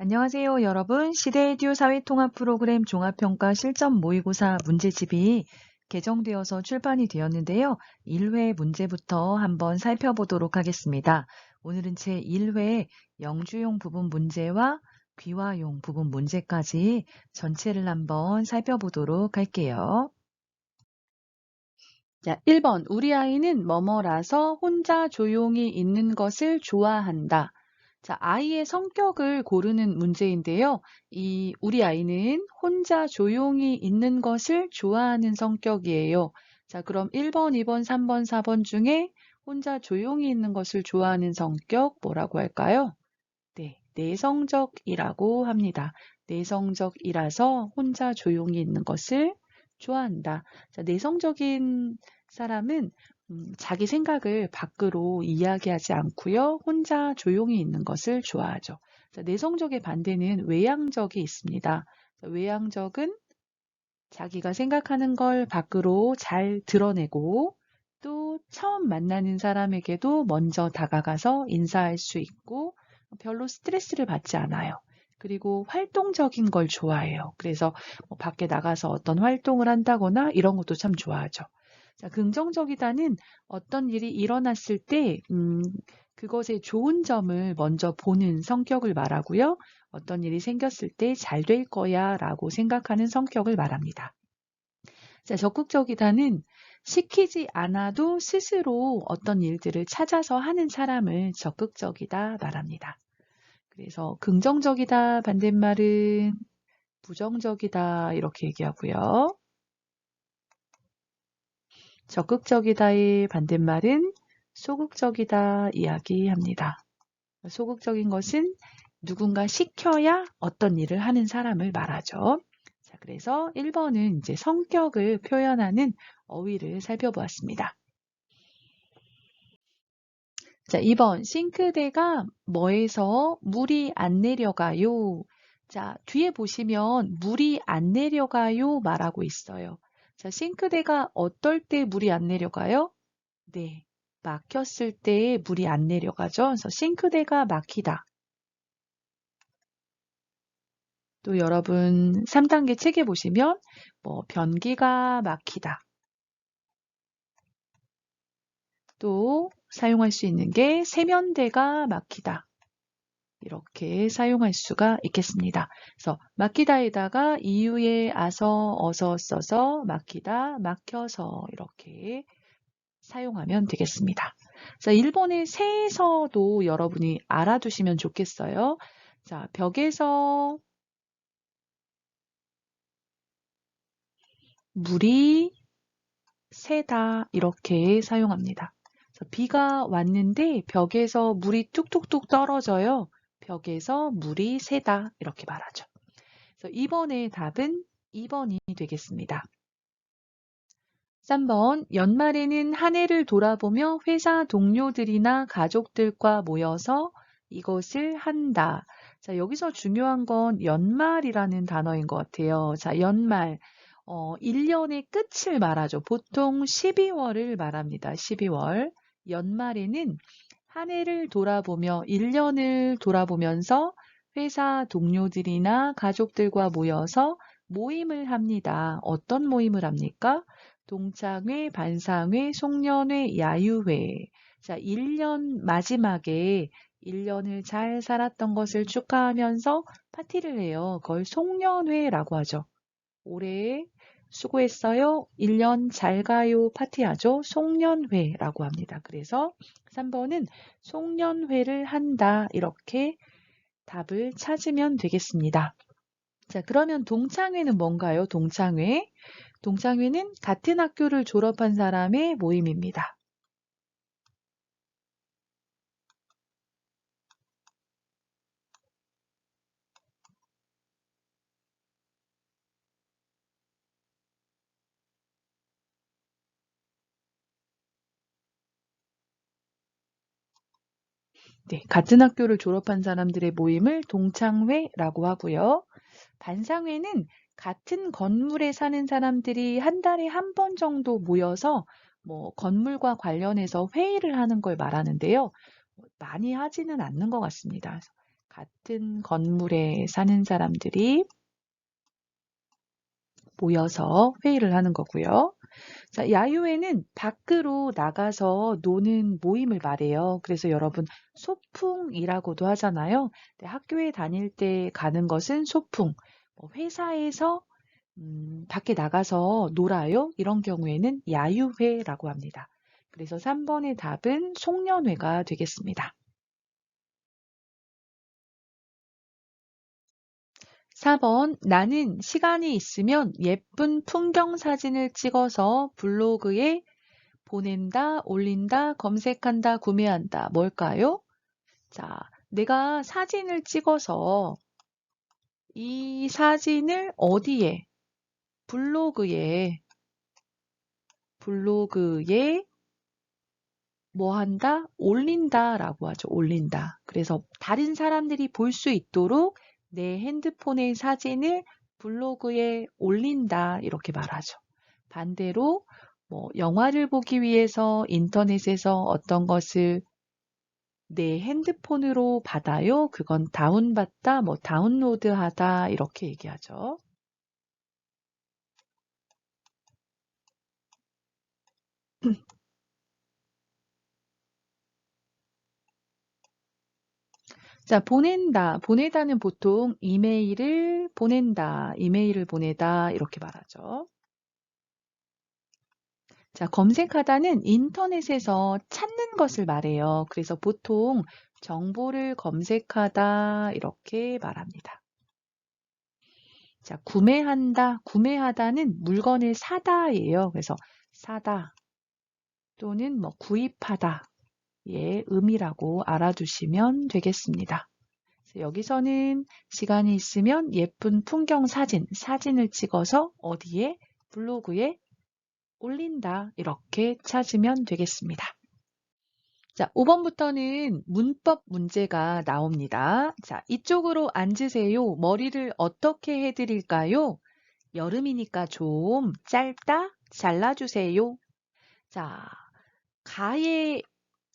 안녕하세요, 여러분. 시대에듀 사회통합 프로그램 종합평가 실전 모의고사 문제집이 개정되어서 출판이 되었는데요. 1회 문제부터 한번 살펴보도록 하겠습니다. 오늘은 제1회 영주용 부분 문제와 귀화용 부분 문제까지 전체를 한번 살펴보도록 할게요. 자, 1번. 우리 아이는 뭐뭐라서 혼자 조용히 있는 것을 좋아한다. 자, 아이의 성격을 고르는 문제인데요. 우리 아이는 혼자 조용히 있는 것을 좋아하는 성격이에요. 자, 그럼 1번, 2번, 3번, 4번 중에 혼자 조용히 있는 것을 좋아하는 성격 뭐라고 할까요? 네, 내성적이라고 합니다. 내성적이라서 혼자 조용히 있는 것을 좋아한다. 자, 내성적인 사람은 자기 생각을 밖으로 이야기하지 않고요. 혼자 조용히 있는 것을 좋아하죠. 자, 내성적의 반대는 외향적이 있습니다. 자, 외향적은 자기가 생각하는 걸 밖으로 잘 드러내고 또 처음 만나는 사람에게도 먼저 다가가서 인사할 수 있고 별로 스트레스를 받지 않아요. 그리고 활동적인 걸 좋아해요. 그래서 뭐 밖에 나가서 어떤 활동을 한다거나 이런 것도 참 좋아하죠. 자, 긍정적이다는 어떤 일이 일어났을 때 그것의 좋은 점을 먼저 보는 성격을 말하고요. 어떤 일이 생겼을 때 잘 될 거야 라고 생각하는 성격을 말합니다. 자, 적극적이다는 시키지 않아도 스스로 어떤 일들을 찾아서 하는 사람을 적극적이다 말합니다. 그래서 긍정적이다 반대말은 부정적이다 이렇게 얘기하고요. 적극적이다의 반대말은 소극적이다 이야기합니다. 소극적인 것은 누군가 시켜야 어떤 일을 하는 사람을 말하죠. 자, 그래서 1번은 이제 성격을 표현하는 어휘를 살펴보았습니다. 자, 2번 싱크대가 뭐에서 물이 안 내려가요? 자, 뒤에 보시면 물이 안 내려가요 말하고 있어요. 자, 싱크대가 어떨 때 물이 안 내려가요? 네, 막혔을 때 물이 안 내려가죠. 그래서 싱크대가 막히다. 또 여러분 3단계 책에 보시면 뭐 변기가 막히다. 또 사용할 수 있는 게 세면대가 막히다. 이렇게 사용할 수가 있겠습니다. 그래서 막히다에다가 이유에 아서 어서 써서 막히다, 막혀서 이렇게 사용하면 되겠습니다. 자, 일본의 새에서도 여러분이 알아두시면 좋겠어요. 자, 벽에서 물이 새다 이렇게 사용합니다. 비가 왔는데 벽에서 물이 뚝뚝뚝 떨어져요. 벽에서 물이 새다 이렇게 말하죠. 그래서 이번의 답은 2번이 되겠습니다. 3번 연말에는 한 해를 돌아보며 회사 동료들이나 가족들과 모여서 이것을 한다. 자, 여기서 중요한 건 연말이라는 단어인 것 같아요. 자, 연말. 1년의 끝을 말하죠. 보통 12월을 말합니다. 12월. 연말에는 한 해를 돌아보며 1년을 돌아보면서 회사 동료들이나 가족들과 모여서 모임을 합니다. 어떤 모임을 합니까? 동창회, 반상회, 송년회, 야유회. 자, 1년 마지막에 1년을 잘 살았던 것을 축하하면서 파티를 해요. 그걸 송년회라고 하죠. 올해 수고했어요. 1년 잘 가요 파티하죠. 송년회라고 합니다. 그래서 3번은 송년회를 한다. 이렇게 답을 찾으면 되겠습니다. 자, 그러면 동창회는 뭔가요? 동창회. 동창회는 같은 학교를 졸업한 사람의 모임입니다. 네, 같은 학교를 졸업한 사람들의 모임을 동창회라고 하고요. 반상회는 같은 건물에 사는 사람들이 한 달에 한 번 정도 모여서 뭐 건물과 관련해서 회의를 하는 걸 말하는데요. 많이 하지는 않는 것 같습니다. 같은 건물에 사는 사람들이 모여서 회의를 하는 거고요. 자, 야유회는 밖으로 나가서 노는 모임을 말해요. 그래서 여러분 소풍이라고도 하잖아요. 네, 학교에 다닐 때 가는 것은 소풍, 회사에서 밖에 나가서 놀아요. 이런 경우에는 야유회라고 합니다. 그래서 3번의 답은 송년회가 되겠습니다. 4번, 나는 시간이 있으면 예쁜 풍경 사진을 찍어서 블로그에 보낸다, 올린다, 검색한다, 구매한다. 뭘까요? 자, 내가 사진을 찍어서 이 사진을 어디에? 블로그에 뭐 한다? 올린다라고 하죠. 올린다. 그래서 다른 사람들이 볼 수 있도록 내 핸드폰의 사진을 블로그에 올린다. 이렇게 말하죠. 반대로 영화를 보기 위해서 인터넷에서 어떤 것을 내 핸드폰으로 받아요. 그건 다운받다, 다운로드하다 이렇게 얘기하죠. 자, 보낸다. 보내다는 보통 이메일을 보낸다, 이메일을 보내다 이렇게 말하죠. 자, 검색하다는 인터넷에서 찾는 것을 말해요. 그래서 보통 정보를 검색하다 이렇게 말합니다. 자, 구매한다, 구매하다는 물건을 사다예요. 그래서 사다 또는 구입하다 의 의미라고 알아두시면 되겠습니다. 여기서는 시간이 있으면 예쁜 풍경 사진을 찍어서 어디에? 블로그에 올린다. 이렇게 찾으면 되겠습니다. 자, 5번부터는 문법 문제가 나옵니다. 자, 이쪽으로 앉으세요. 머리를 어떻게 해드릴까요? 여름이니까 좀 짧다, 잘라주세요. 자, 가의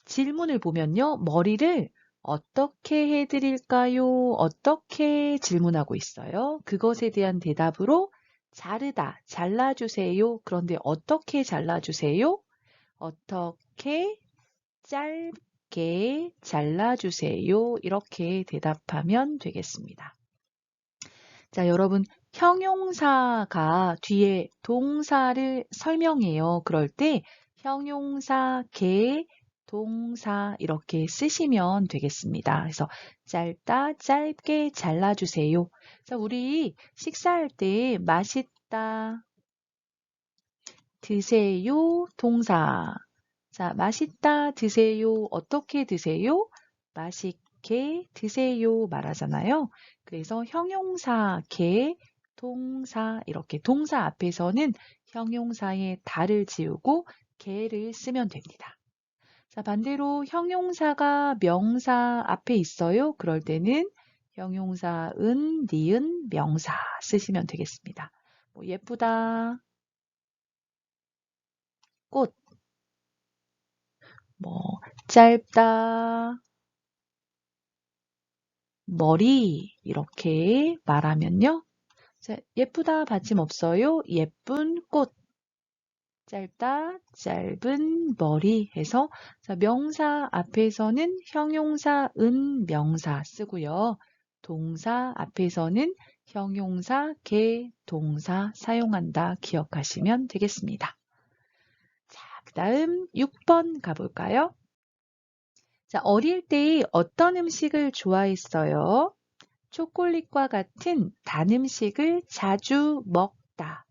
질문을 보면요. 머리를 어떻게 해드릴까요? 어떻게 질문하고 있어요? 그것에 대한 대답으로 자르다, 잘라주세요. 그런데 어떻게 잘라주세요? 어떻게 짧게 잘라주세요. 이렇게 대답하면 되겠습니다. 자, 여러분, 형용사가 뒤에 동사를 설명해요. 그럴 때 형용사, 동사 이렇게 쓰시면 되겠습니다. 그래서 짧다, 짧게 잘라주세요. 자, 우리 식사할 때 맛있다, 드세요, 동사. 자, 맛있다, 드세요. 어떻게 드세요? 맛있게 드세요 말하잖아요. 그래서 형용사, 동사 이렇게 동사 앞에서는 형용사의 다를 지우고 개를 쓰면 됩니다. 자, 반대로 형용사가 명사 앞에 있어요. 그럴 때는 형용사 니은, 명사 쓰시면 되겠습니다. 예쁘다, 꽃, 짧다, 머리 이렇게 말하면요. 자, 예쁘다 받침 없어요. 예쁜 꽃. 짧다, 짧은 머리 해서 자, 명사 앞에서는 형용사 명사 쓰고요. 동사 앞에서는 형용사 동사 사용한다 기억하시면 되겠습니다. 자, 그다음 6번 가볼까요? 자, 어릴 때 어떤 음식을 좋아했어요? 초콜릿과 같은 단 음식을 자주 먹다.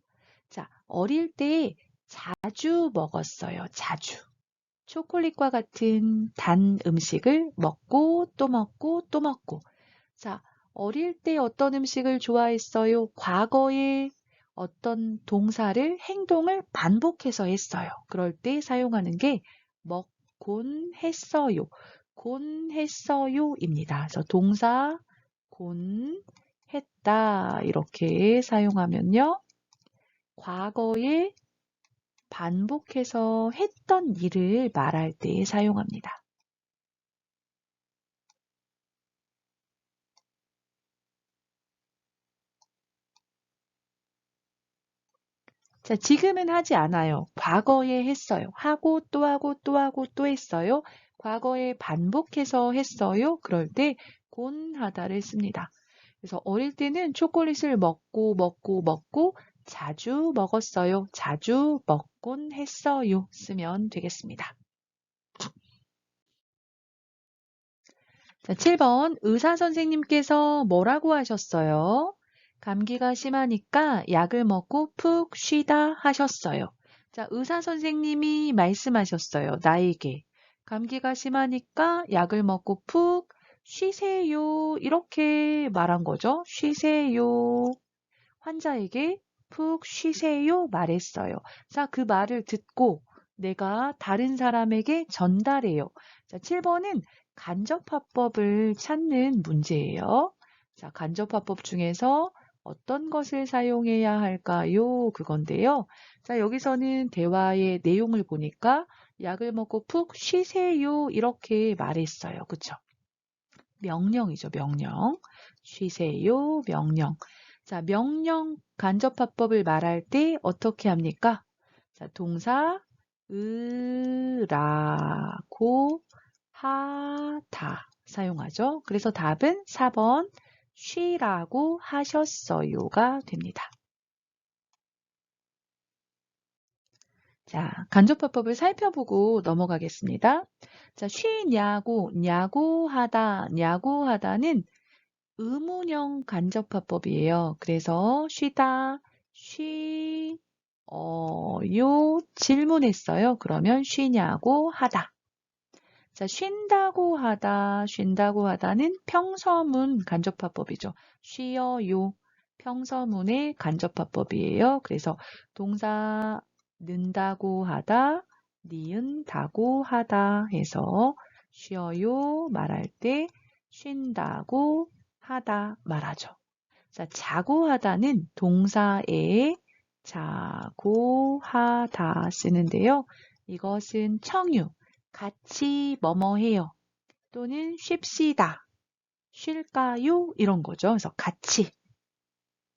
자, 어릴 때 자주 먹었어요. 자주. 초콜릿과 같은 단 음식을 먹고 또 먹고 또 먹고. 자, 어릴 때 어떤 음식을 좋아했어요? 과거에 어떤 동사를, 행동을 반복해서 했어요. 그럴 때 사용하는 게 먹곤 했어요. 곤 했어요입니다. 그래서 동사 곤 했다 이렇게 사용하면요. 과거에 반복해서 했던 일을 말할 때 사용합니다. 자, 지금은 하지 않아요. 과거에 했어요. 하고 또 하고 또 하고 또 했어요. 과거에 반복해서 했어요. 그럴 때 곤하다를 씁니다. 그래서 어릴 때는 초콜릿을 먹고 자주 먹었어요. 자주 먹곤 했어요. 쓰면 되겠습니다. 자, 7번 의사 선생님께서 뭐라고 하셨어요? 감기가 심하니까 약을 먹고 푹 쉬다 하셨어요. 자, 의사 선생님이 말씀하셨어요. 나에게. 감기가 심하니까 약을 먹고 푹 쉬세요. 이렇게 말한 거죠. 쉬세요. 환자에게 푹 쉬세요 말했어요. 자, 그 말을 듣고 내가 다른 사람에게 전달해요. 자, 7번은 간접화법을 찾는 문제예요. 자, 간접화법 중에서 어떤 것을 사용해야 할까요? 그건데요. 자, 여기서는 대화의 내용을 보니까 약을 먹고 푹 쉬세요. 이렇게 말했어요. 그쵸? 명령이죠, 명령. 쉬세요, 명령. 자, 명령 간접화법을 말할 때 어떻게 합니까? 자, 동사 으라고 하다 사용하죠. 그래서 답은 4번 쉬라고 하셨어요가 됩니다. 자, 간접화법을 살펴보고 넘어가겠습니다. 자, 쉬냐고, 냐고하다는 의문형 간접화법이에요. 그래서 쉬다, 요 질문했어요. 그러면 쉬냐고 하다. 자, 쉰다고 하다는 평서문 간접화법이죠. 쉬어요. 평서문의 간접화법이에요. 그래서 동사 는다고 하다, 니은다고 하다 해서 쉬어요 말할 때 쉰다고 하다 말하죠. 자, 자고 하다는 동사에 자고 하다 쓰는데요. 이것은 청유, 같이 뭐뭐 해요. 또는 쉽시다, 쉴까요? 이런 거죠. 그래서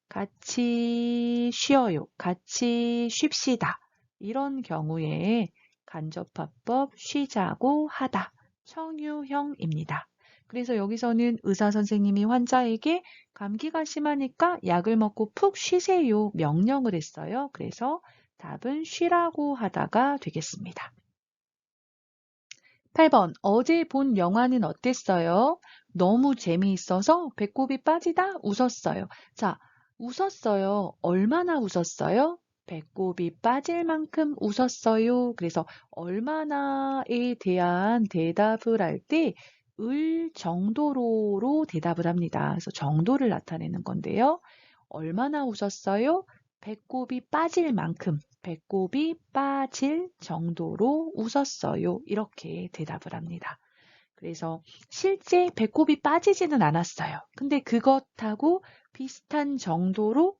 같이 쉬어요. 같이 쉽시다. 이런 경우에 간접화법 쉬자고 하다. 청유형입니다. 그래서 여기서는 의사 선생님이 환자에게 감기가 심하니까 약을 먹고 푹 쉬세요. 명령을 했어요. 그래서 답은 쉬라고 하다가 되겠습니다. 8번 어제 본 영화는 어땠어요? 너무 재미있어서 배꼽이 빠지다 웃었어요. 자, 웃었어요. 얼마나 웃었어요? 배꼽이 빠질 만큼 웃었어요. 그래서 얼마나에 대한 대답을 할 때 을 정도로로 대답을 합니다. 그래서 정도를 나타내는 건데요. 얼마나 웃었어요? 배꼽이 빠질 만큼, 배꼽이 빠질 정도로 웃었어요. 이렇게 대답을 합니다. 그래서 실제 배꼽이 빠지지는 않았어요. 근데 그것하고 비슷한 정도로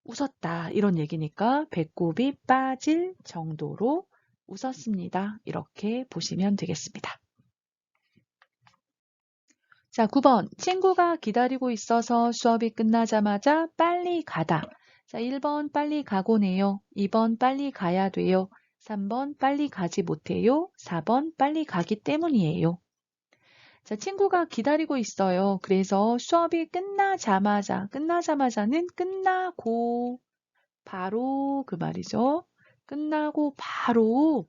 웃었다. 이런 얘기니까 배꼽이 빠질 정도로 웃었습니다. 이렇게 보시면 되겠습니다. 자, 9번. 친구가 기다리고 있어서 수업이 끝나자마자 빨리 가다. 자, 1번 빨리 가고네요. 2번 빨리 가야 돼요. 3번 빨리 가지 못해요. 4번 빨리 가기 때문이에요. 자, 친구가 기다리고 있어요. 그래서 수업이 끝나자마자는 끝나고 바로 그 말이죠. 끝나고 바로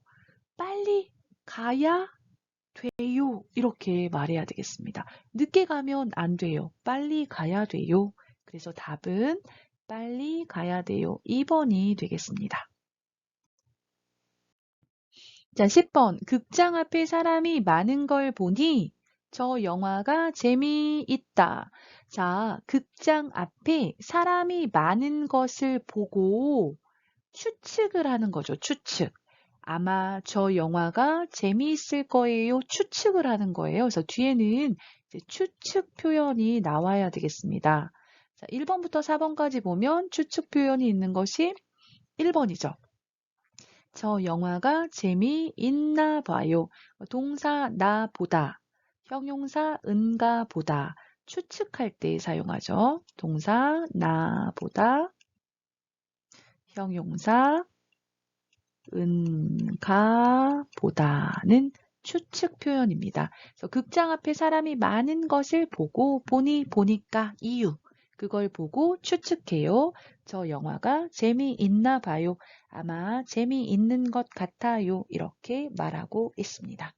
빨리 가야 돼요. 이렇게 말해야 되겠습니다. 늦게 가면 안 돼요. 빨리 가야 돼요. 그래서 답은 빨리 가야 돼요. 2번이 되겠습니다. 자, 10번. 극장 앞에 사람이 많은 걸 보니 저 영화가 재미있다. 자, 극장 앞에 사람이 많은 것을 보고 추측을 하는 거죠. 추측. 아마 저 영화가 재미있을 거예요. 추측을 하는 거예요. 그래서 뒤에는 이제 추측 표현이 나와야 되겠습니다. 자, 1번부터 4번까지 보면 추측 표현이 있는 것이 1번이죠. 저 영화가 재미있나 봐요. 동사 나 보다, 형용사 은가 보다, 추측할 때 사용하죠. 동사 나 보다, 형용사 은가보다는 추측 표현입니다. 그래서 극장 앞에 사람이 많은 것을 보고 보니까 이유 그걸 보고 추측해요. 저 영화가 재미있나 봐요. 아마 재미있는 것 같아요. 이렇게 말하고 있습니다.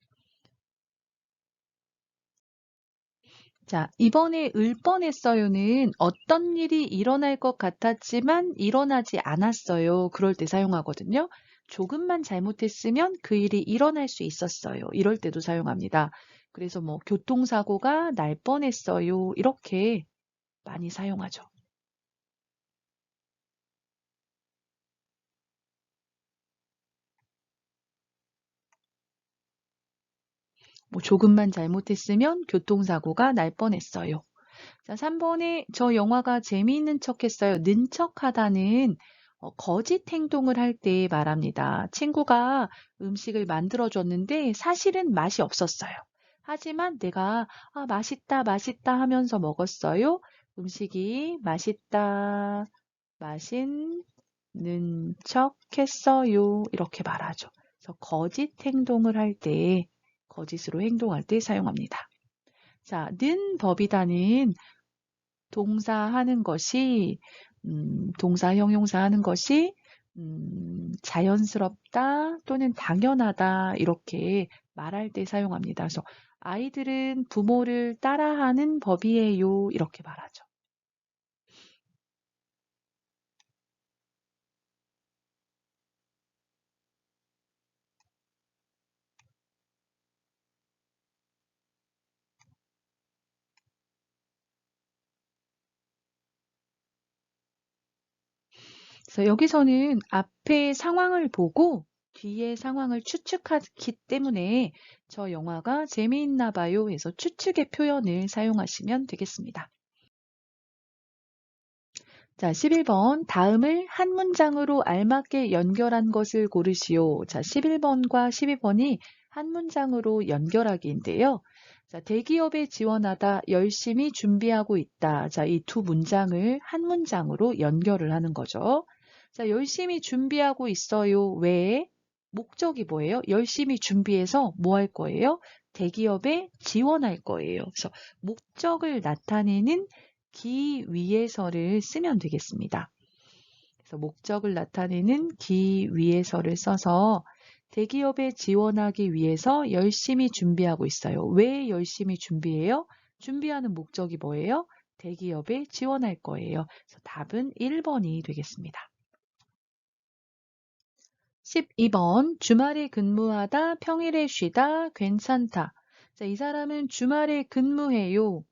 자, 이번에 을 뻔했어요는 어떤 일이 일어날 것 같았지만 일어나지 않았어요. 그럴 때 사용하거든요. 조금만 잘못했으면 그 일이 일어날 수 있었어요. 이럴 때도 사용합니다. 그래서 뭐 교통사고가 날 뻔했어요. 이렇게 많이 사용하죠. 뭐 조금만 잘못했으면 교통사고가 날 뻔했어요. 자, 3번에 저 영화가 재미있는 척했어요. 는 척하다는 거짓 행동을 할 때 말합니다. 친구가 음식을 만들어줬는데 사실은 맛이 없었어요. 하지만 내가 맛있다, 맛있다 하면서 먹었어요. 음식이 맛있다, 맛있는 척했어요. 이렇게 말하죠. 그래서 거짓 행동을 할 때, 거짓으로 행동할 때 사용합니다. 자, 는 법이다는 동사 하는 것이 동사 형용사 하는 것이 자연스럽다 또는 당연하다 이렇게 말할 때 사용합니다. 그래서 아이들은 부모를 따라하는 법이에요. 이렇게 말하죠. 그래서 여기서는 앞에 상황을 보고 뒤에 상황을 추측하기 때문에 저 영화가 재미있나 봐요 해서 추측의 표현을 사용하시면 되겠습니다. 자, 11번. 다음을 한 문장으로 알맞게 연결한 것을 고르시오. 자, 11번과 12번이 한 문장으로 연결하기인데요. 자, 대기업에 지원하다 열심히 준비하고 있다. 자, 이 두 문장을 한 문장으로 연결을 하는 거죠. 자, 열심히 준비하고 있어요. 왜? 목적이 뭐예요? 열심히 준비해서 뭐 할 거예요? 대기업에 지원할 거예요. 그래서 목적을 나타내는 기위해서를 쓰면 되겠습니다. 그래서 목적을 나타내는 기위해서를 써서 대기업에 지원하기 위해서 열심히 준비하고 있어요. 왜 열심히 준비해요? 준비하는 목적이 뭐예요? 대기업에 지원할 거예요. 그래서 답은 1번이 되겠습니다. 12번. 주말에 근무하다 평일에 쉬다 괜찮다. 자, 이 사람은 주말에 근무해요.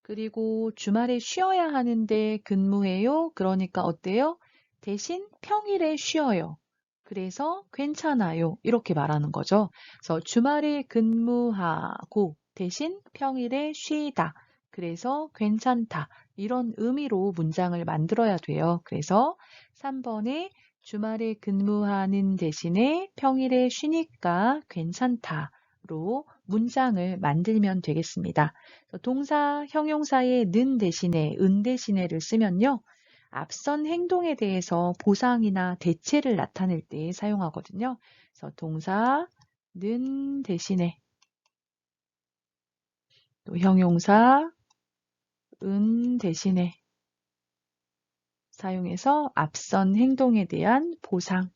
그리고 주말에 쉬어야 하는데 근무해요. 그러니까 어때요? 대신 평일에 쉬어요. 그래서 괜찮아요. 이렇게 말하는 거죠. 그래서 주말에 근무하고 대신 평일에 쉬다. 그래서 괜찮다. 이런 의미로 문장을 만들어야 돼요. 그래서 3번에 주말에 근무하는 대신에 평일에 쉬니까 괜찮다로 문장을 만들면 되겠습니다. 동사, 형용사의 는 대신에 은 대신에를 쓰면요. 앞선 행동에 대해서 보상이나 대체를 나타낼 때 사용하거든요. 그래서 동사, 는 대신에 또 형용사, 은 대신에 사용해서 앞선 행동에 대한 보상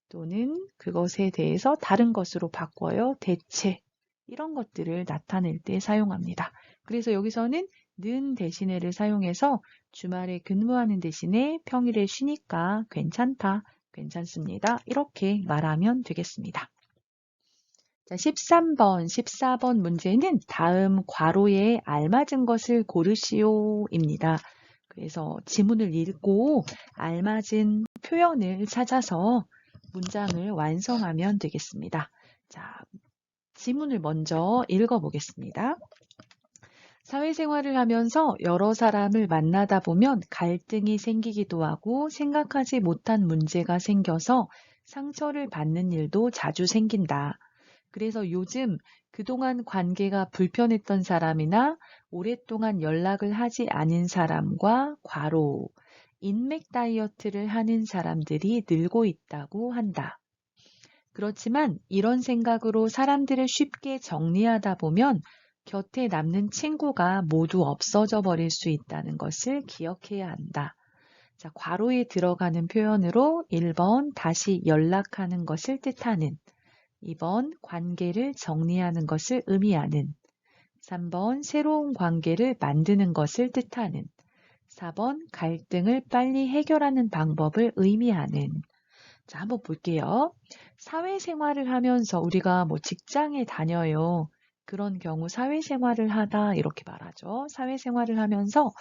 또는 그것에 대해서 다른 것으로 바꿔요. 대체 이런 것들을 나타낼 때 사용합니다. 그래서 여기서는 는 대신에를 사용해서 주말에 근무하는 대신에 평일에 쉬니까 괜찮다, 괜찮습니다. 이렇게 말하면 되겠습니다. 자, 13번, 14번 문제는 다음 괄호에 알맞은 것을 고르시오입니다. 그래서 지문을 읽고 알맞은 표현을 찾아서 문장을 완성하면 되겠습니다. 자, 지문을 먼저 읽어보겠습니다. 사회생활을 하면서 여러 사람을 만나다 보면 갈등이 생기기도 하고 생각하지 못한 문제가 생겨서 상처를 받는 일도 자주 생긴다. 그래서 요즘 그동안 관계가 불편했던 사람이나 오랫동안 연락을 하지 않은 사람과 괄호 인맥 다이어트를 하는 사람들이 늘고 있다고 한다. 그렇지만 이런 생각으로 사람들을 쉽게 정리하다 보면 곁에 남는 친구가 모두 없어져 버릴 수 있다는 것을 기억해야 한다. 자, 괄호에 들어가는 표현으로 1번 다시 연락하는 것을 뜻하는, 2번 관계를 정리하는 것을 의미하는, 3번 새로운 관계를 만드는 것을 뜻하는, 4번 갈등을 빨리 해결하는 방법을 의미하는. 자, 한번 볼게요. 사회생활을 하면서 우리가 뭐 직장에 다녀요. 그런 경우 사회생활을 하다 이렇게 말하죠. 사회생활을 하면서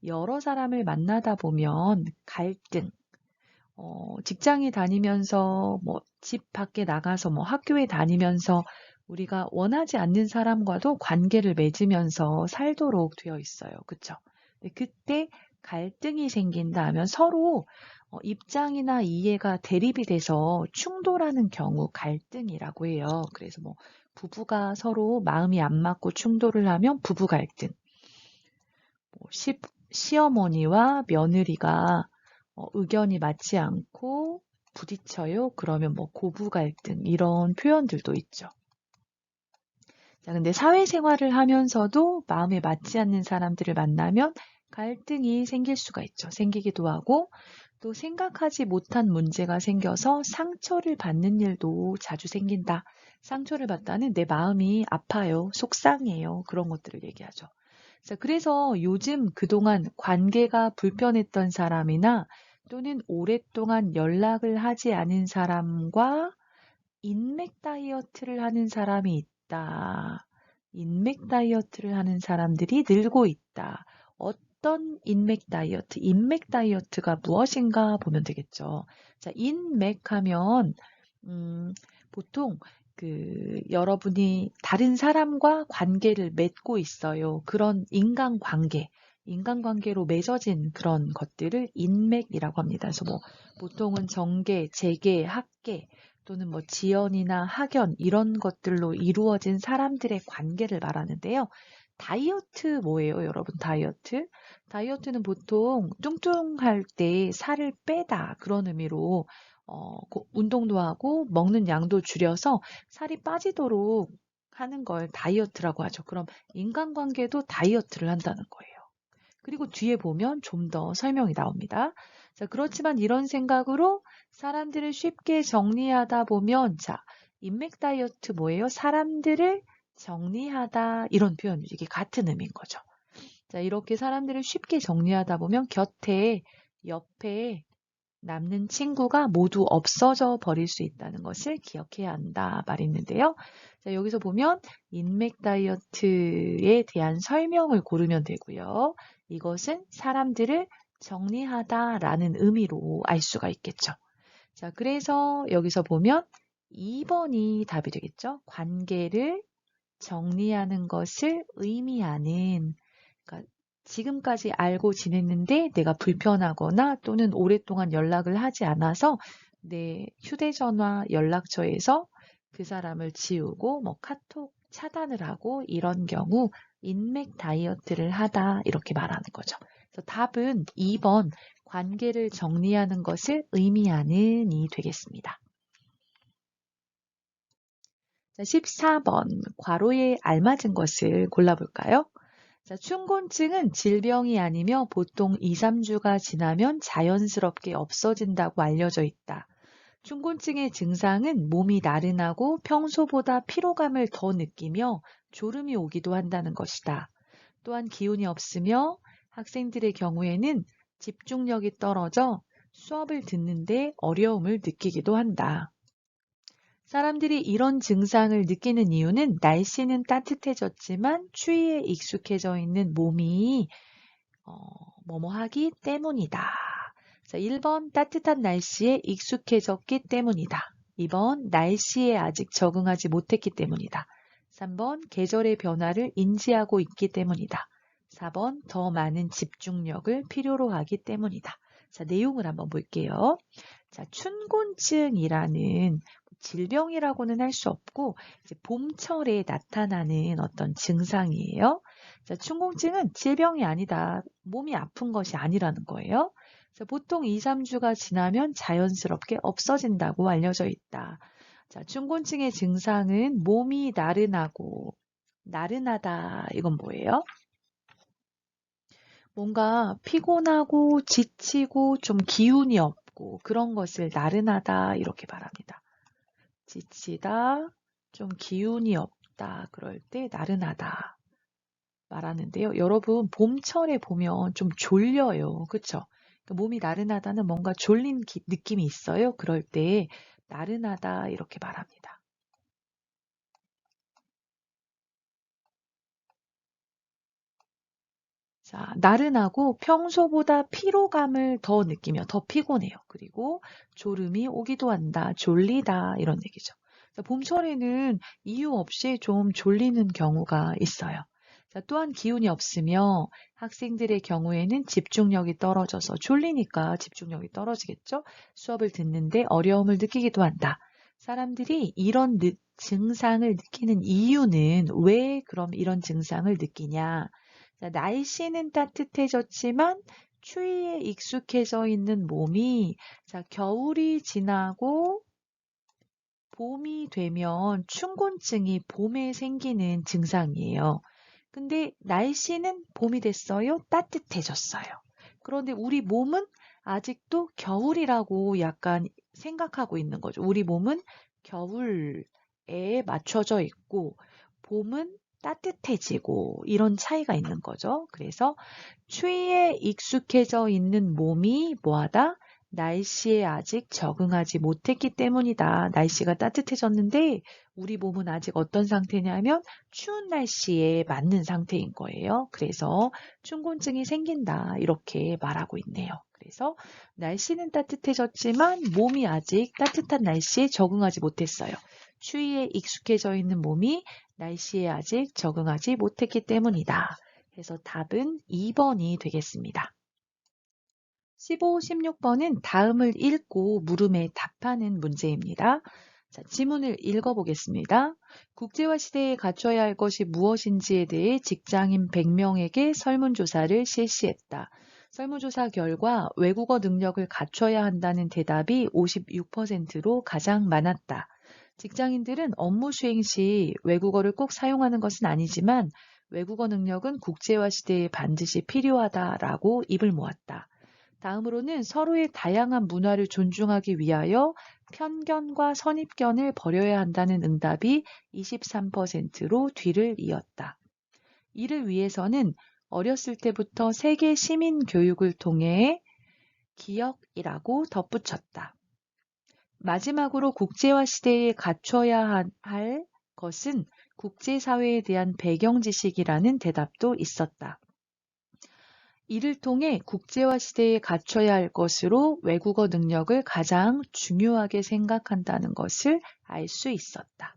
여러 사람을 만나다 보면 갈등, 직장에 다니면서 뭐 집 밖에 나가서 뭐 학교에 다니면서 우리가 원하지 않는 사람과도 관계를 맺으면서 살도록 되어 있어요. 그쵸? 그때 갈등이 생긴다 하면 서로 입장이나 이해가 대립이 돼서 충돌하는 경우 갈등이라고 해요. 그래서 뭐 부부가 서로 마음이 안 맞고 충돌을 하면 부부 갈등, 뭐 시어머니와 며느리가 의견이 맞지 않고 부딪혀요. 그러면 뭐 고부 갈등 이런 표현들도 있죠. 자, 근데 사회생활을 하면서도 마음에 맞지 않는 사람들을 만나면 갈등이 생길 수가 있죠. 생기기도 하고 또 생각하지 못한 문제가 생겨서 상처를 받는 일도 자주 생긴다. 상처를 받다는 내 마음이 아파요. 속상해요. 그런 것들을 얘기하죠. 자, 그래서 요즘 그동안 관계가 불편했던 사람이나 또는 오랫동안 연락을 하지 않은 사람과 인맥 다이어트를 하는 사람이 있다. 인맥 다이어트를 하는 사람들이 늘고 있다. 어떤 인맥 다이어트? 인맥 다이어트가 무엇인가 보면 되겠죠. 자, 인맥 하면 보통 여러분이 다른 사람과 관계를 맺고 있어요. 그런 인간관계로 맺어진 그런 것들을 인맥이라고 합니다. 그래서 뭐 보통은 정계, 재계, 학계 또는 뭐 지연이나 학연 이런 것들로 이루어진 사람들의 관계를 말하는데요. 다이어트 뭐예요, 여러분? 다이어트? 다이어트는 보통 뚱뚱할 때 살을 빼다 그런 의미로 운동도 하고 먹는 양도 줄여서 살이 빠지도록 하는 걸 다이어트라고 하죠. 그럼 인간관계도 다이어트를 한다는 거예요. 그리고 뒤에 보면 좀 더 설명이 나옵니다. 자, 그렇지만 이런 생각으로 사람들을 쉽게 정리하다 보면, 자, 인맥 다이어트 뭐예요? 사람들을 정리하다, 이런 표현이 이게 같은 의미인 거죠. 자, 이렇게 사람들을 쉽게 정리하다 보면 옆에 남는 친구가 모두 없어져 버릴 수 있다는 것을 기억해야 한다 말이 있는데요. 자, 여기서 보면 인맥 다이어트에 대한 설명을 고르면 되고요. 이것은 사람들을 정리하다라는 의미로 알 수가 있겠죠. 자, 그래서 여기서 보면 2번이 답이 되겠죠. 관계를 정리하는 것을 의미하는, 그러니까 지금까지 알고 지냈는데 내가 불편하거나 또는 오랫동안 연락을 하지 않아서 내 휴대전화 연락처에서 그 사람을 지우고 뭐 카톡 차단을 하고 이런 경우 인맥 다이어트를 하다 이렇게 말하는 거죠. 그래서 답은 2번 관계를 정리하는 것을 의미하는이 되겠습니다. 자, 14번 괄호에 알맞은 것을 골라볼까요? 자, 춘곤증은 질병이 아니며 보통 2, 3주가 지나면 자연스럽게 없어진다고 알려져 있다. 춘곤증의 증상은 몸이 나른하고 평소보다 피로감을 더 느끼며 졸음이 오기도 한다는 것이다. 또한 기운이 없으며 학생들의 경우에는 집중력이 떨어져 수업을 듣는데 어려움을 느끼기도 한다. 사람들이 이런 증상을 느끼는 이유는 날씨는 따뜻해졌지만 추위에 익숙해져 있는 몸이 뭐뭐하기 때문이다. 자, 1번 따뜻한 날씨에 익숙해졌기 때문이다. 2번 날씨에 아직 적응하지 못했기 때문이다. 3번 계절의 변화를 인지하고 있기 때문이다. 4번 더 많은 집중력을 필요로 하기 때문이다. 자, 내용을 한번 볼게요. 자, 춘곤증이라는 질병이라고는 할 수 없고 이제 봄철에 나타나는 어떤 증상이에요. 자, 춘곤증은 질병이 아니다. 몸이 아픈 것이 아니라는 거예요. 그래서 보통 2, 3주가 지나면 자연스럽게 없어진다고 알려져 있다. 자, 춘곤증의 증상은 몸이 나른하고 나른하다. 이건 뭐예요? 뭔가 피곤하고 지치고 좀 기운이 없고 그런 것을 나른하다 이렇게 말합니다. 지치다, 좀 기운이 없다 그럴 때 나른하다 말하는데요. 여러분 봄철에 보면 좀 졸려요. 그쵸? 몸이 나른하다는 뭔가 졸린 느낌이 있어요. 그럴 때 나른하다 이렇게 말합니다. 자, 나른하고 평소보다 피로감을 더 느끼며 더 피곤해요. 그리고 졸음이 오기도 한다, 졸리다 이런 얘기죠. 자, 봄철에는 이유 없이 좀 졸리는 경우가 있어요. 자, 또한 기운이 없으며 학생들의 경우에는 집중력이 떨어져서 졸리니까 집중력이 떨어지겠죠. 수업을 듣는데 어려움을 느끼기도 한다. 사람들이 이런 증상을 느끼는 이유는 왜 그럼 이런 증상을 느끼냐? 자, 날씨는 따뜻해졌지만 추위에 익숙해져 있는 몸이 자, 겨울이 지나고 봄이 되면 춘곤증이 봄에 생기는 증상이에요. 근데 날씨는 봄이 됐어요. 따뜻해졌어요. 그런데 우리 몸은 아직도 겨울이라고 약간 생각하고 있는 거죠. 우리 몸은 겨울에 맞춰져 있고 봄은 따뜻해지고 이런 차이가 있는 거죠. 그래서 추위에 익숙해져 있는 몸이 뭐하다? 날씨에 아직 적응하지 못했기 때문이다. 날씨가 따뜻해졌는데 우리 몸은 아직 어떤 상태냐면 추운 날씨에 맞는 상태인 거예요. 그래서 춘곤증이 생긴다. 이렇게 말하고 있네요. 그래서 날씨는 따뜻해졌지만 몸이 아직 따뜻한 날씨에 적응하지 못했어요. 추위에 익숙해져 있는 몸이 날씨에 아직 적응하지 못했기 때문이다. 그래서 답은 2번이 되겠습니다. 15, 16번은 다음을 읽고 물음에 답하는 문제입니다. 자, 지문을 읽어보겠습니다. 국제화 시대에 갖춰야 할 것이 무엇인지에 대해 직장인 100명에게 설문조사를 실시했다. 설문조사 결과 외국어 능력을 갖춰야 한다는 대답이 56%로 가장 많았다. 직장인들은 업무 수행 시 외국어를 꼭 사용하는 것은 아니지만 외국어 능력은 국제화 시대에 반드시 필요하다라고 입을 모았다. 다음으로는 서로의 다양한 문화를 존중하기 위하여 편견과 선입견을 버려야 한다는 응답이 23%로 뒤를 이었다. 이를 위해서는 어렸을 때부터 세계 시민 교육을 통해 기억이라고 덧붙였다. 마지막으로 국제화 시대에 갖춰야 할 것은 국제사회에 대한 배경 지식이라는 대답도 있었다. 이를 통해 국제화 시대에 갖춰야 할 것으로 외국어 능력을 가장 중요하게 생각한다는 것을 알 수 있었다.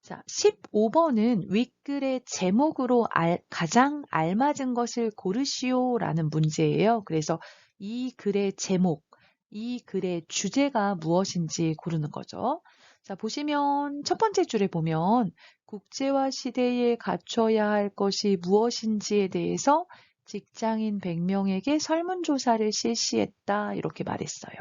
자, 15번은 윗글의 제목으로 가장 알맞은 것을 고르시오라는 문제예요. 그래서 이 글의 제목, 이 글의 주제가 무엇인지 고르는 거죠. 자, 보시면 첫 번째 줄에 보면 국제화 시대에 갖춰야 할 것이 무엇인지에 대해서 직장인 100명에게 설문조사를 실시했다 이렇게 말했어요.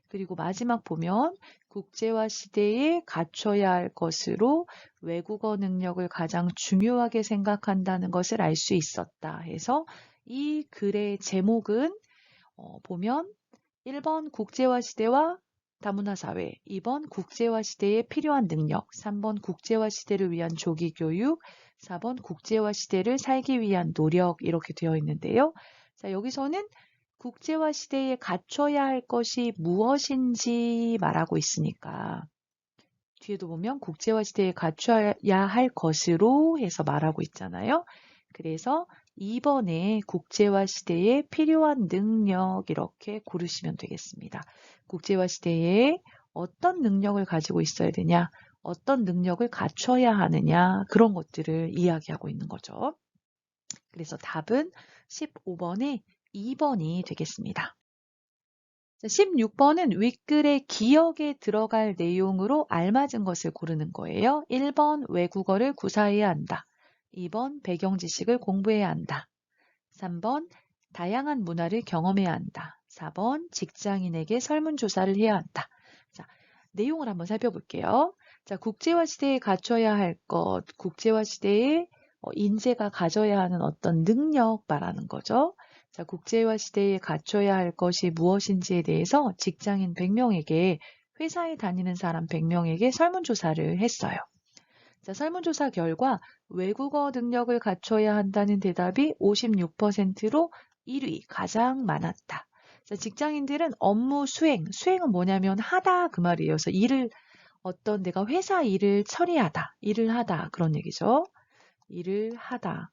그리고 마지막 보면 국제화 시대에 갖춰야 할 것으로 외국어 능력을 가장 중요하게 생각한다는 것을 알 수 있었다 해서 이 글의 제목은 보면 1번 국제화 시대와 다문화 사회, 2번 국제화 시대에 필요한 능력, 3번 국제화 시대를 위한 조기 교육, 4번 국제화 시대를 살기 위한 노력 이렇게 되어 있는데요. 자, 여기서는 국제화 시대에 갖춰야 할 것이 무엇인지 말하고 있으니까 뒤에도 보면 국제화 시대에 갖춰야 할 것으로 해서 말하고 있잖아요. 그래서 2번에 국제화 시대에 필요한 능력 이렇게 고르시면 되겠습니다. 국제화 시대에 어떤 능력을 가지고 있어야 되냐, 어떤 능력을 갖춰야 하느냐 그런 것들을 이야기하고 있는 거죠. 그래서 답은 15번에 2번이 되겠습니다. 자, 16번은 윗글의 기억에 들어갈 내용으로 알맞은 것을 고르는 거예요. 1번 외국어를 구사해야 한다. 2번 배경 지식을 공부해야 한다. 3번 다양한 문화를 경험해야 한다. 4번 직장인에게 설문조사를 해야 한다. 자, 내용을 한번 살펴볼게요. 자, 국제화 시대에 갖춰야 할 것, 국제화 시대에 인재가 가져야 하는 어떤 능력 말하는 거죠. 자, 국제화 시대에 갖춰야 할 것이 무엇인지에 대해서 직장인 100명에게 회사에 다니는 사람 100명에게 설문조사를 했어요. 자, 설문조사 결과 외국어 능력을 갖춰야 한다는 대답이 56%로 1위, 가장 많았다. 자, 직장인들은 업무 수행은 뭐냐면 하다 그 말이에요. 그래서 어떤 내가 회사 일을 처리하다, 일을 하다 그런 얘기죠. 일을 하다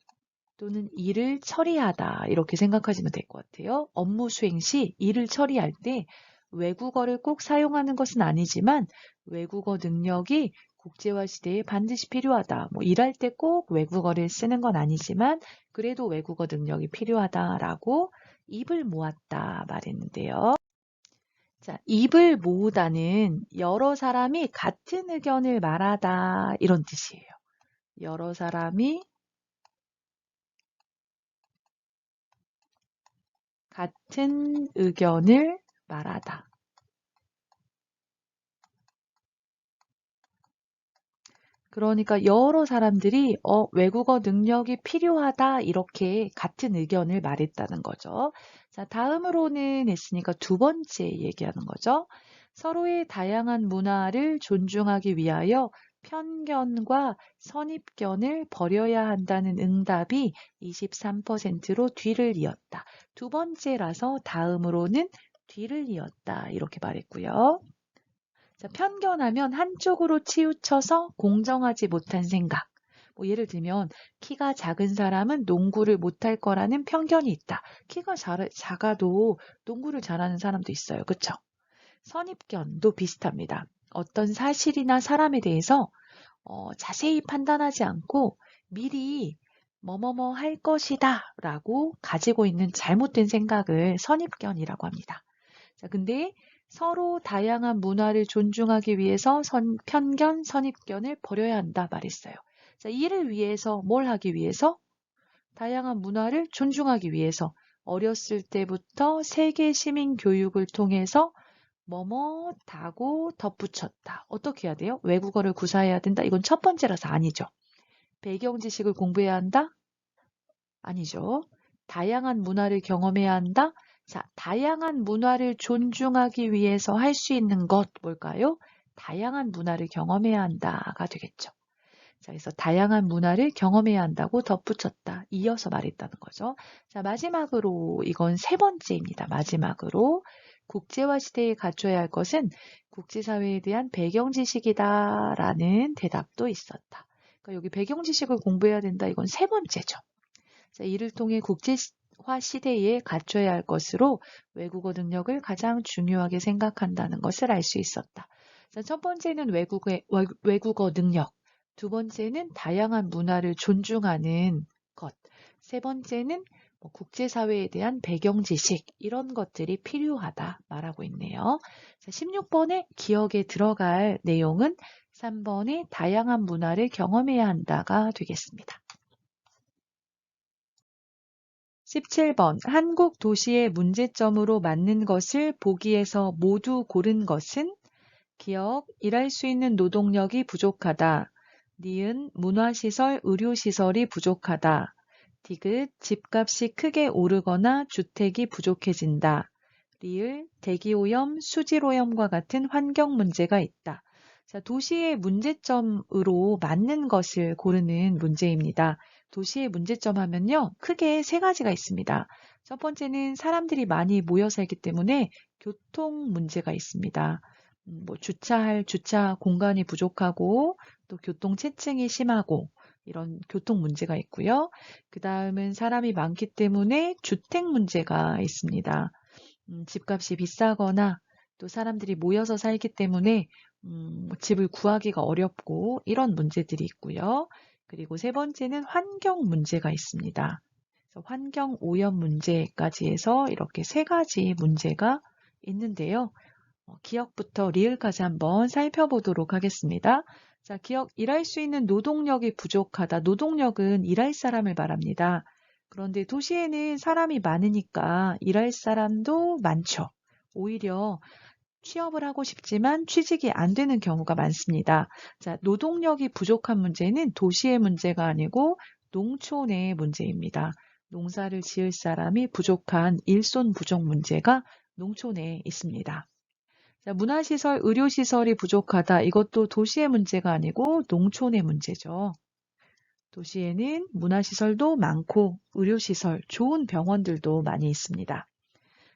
또는 일을 처리하다 이렇게 생각하시면 될 것 같아요. 업무 수행 시 일을 처리할 때 외국어를 꼭 사용하는 것은 아니지만 외국어 능력이 국제화 시대에 반드시 필요하다. 뭐 일할 때 꼭 외국어를 쓰는 건 아니지만 그래도 외국어 능력이 필요하다라고 입을 모았다 말했는데요. 자, 입을 모으다는 여러 사람이 같은 의견을 말하다 이런 뜻이에요. 여러 사람이 같은 의견을 말하다. 그러니까 여러 사람들이 외국어 능력이 필요하다 이렇게 같은 의견을 말했다는 거죠. 자, 다음으로는 했으니까 두 번째 얘기하는 거죠. 서로의 다양한 문화를 존중하기 위하여 편견과 선입견을 버려야 한다는 응답이 23%로 뒤를 이었다. 두 번째라서 다음으로는 뒤를 이었다 이렇게 말했고요. 자, 편견하면 한쪽으로 치우쳐서 공정하지 못한 생각. 뭐 예를 들면 키가 작은 사람은 농구를 못할 거라는 편견이 있다. 키가 작아도 농구를 잘하는 사람도 있어요. 그렇죠? 선입견도 비슷합니다. 어떤 사실이나 사람에 대해서 자세히 판단하지 않고 미리 뭐뭐뭐 할 것이다 라고 가지고 있는 잘못된 생각을 선입견이라고 합니다. 자, 근데 서로 다양한 문화를 존중하기 위해서 편견, 선입견을 버려야 한다 말했어요. 자, 이를 위해서 뭘 하기 위해서? 다양한 문화를 존중하기 위해서 어렸을 때부터 세계 시민 교육을 통해서 뭐뭐다고 덧붙였다. 어떻게 해야 돼요? 외국어를 구사해야 된다. 이건 첫 번째라서 아니죠. 배경 지식을 공부해야 한다? 아니죠. 다양한 문화를 경험해야 한다? 자, 다양한 문화를 존중하기 위해서 할 수 있는 것 뭘까요? 다양한 문화를 경험해야 한다가 되겠죠. 자, 그래서 다양한 문화를 경험해야 한다고 덧붙였다. 이어서 말했다는 거죠. 자, 마지막으로 이건 세 번째입니다. 마지막으로 국제화 시대에 갖춰야 할 것은 국제사회에 대한 배경 지식이다라는 대답도 있었다. 그러니까 여기 배경 지식을 공부해야 된다. 이건 세 번째죠. 자, 이를 통해 국제화 시대에 갖춰야 할 것으로 외국어 능력을 가장 중요하게 생각한다는 것을 알 수 있었다. 자, 첫 번째는 외국어 능력, 두 번째는 다양한 문화를 존중하는 것, 세 번째는 국제사회에 대한 배경 지식, 이런 것들이 필요하다 말하고 있네요. 자, 16번의 기억에 들어갈 내용은 3번의 다양한 문화를 경험해야 한다가 되겠습니다. 17번 한국 도시의 문제점으로 맞는 것을 보기에서 모두 고른 것은 기억, 일할 수 있는 노동력이 부족하다. 니은, 문화시설, 의료시설이 부족하다. 디귿, 집값이 크게 오르거나 주택이 부족해진다. 리을, 대기오염, 수질오염과 같은 환경 문제가 있다. 자, 도시의 문제점으로 맞는 것을 고르는 문제입니다. 도시의 문제점 하면요, 크게 세 가지가 있습니다. 첫 번째는 사람들이 많이 모여 살기 때문에 교통 문제가 있습니다. 주차할 주차 공간이 부족하고 또 교통체증이 심하고 이런 교통 문제가 있고요. 그 다음은 사람이 많기 때문에 주택 문제가 있습니다. 집값이 비싸거나 또 사람들이 모여서 살기 때문에 집을 구하기가 어렵고 이런 문제들이 있고요. 그리고 세 번째는 환경 문제가 있습니다. 그래서 환경 오염 문제까지 해서 이렇게 세 가지 문제가 있는데요. 기억부터 리을까지 한번 살펴보도록 하겠습니다. 자, 기억, 일할 수 있는 노동력이 부족하다. 노동력은 일할 사람을 말합니다. 그런데 도시에는 사람이 많으니까 일할 사람도 많죠. 오히려 취업을 하고 싶지만 취직이 안 되는 경우가 많습니다. 자, 노동력이 부족한 문제는 도시의 문제가 아니고 농촌의 문제입니다. 농사를 지을 사람이 부족한 일손 부족 문제가 농촌에 있습니다. 자, 문화시설, 의료시설이 부족하다. 이것도 도시의 문제가 아니고 농촌의 문제죠. 도시에는 문화시설도 많고 의료시설, 좋은 병원들도 많이 있습니다.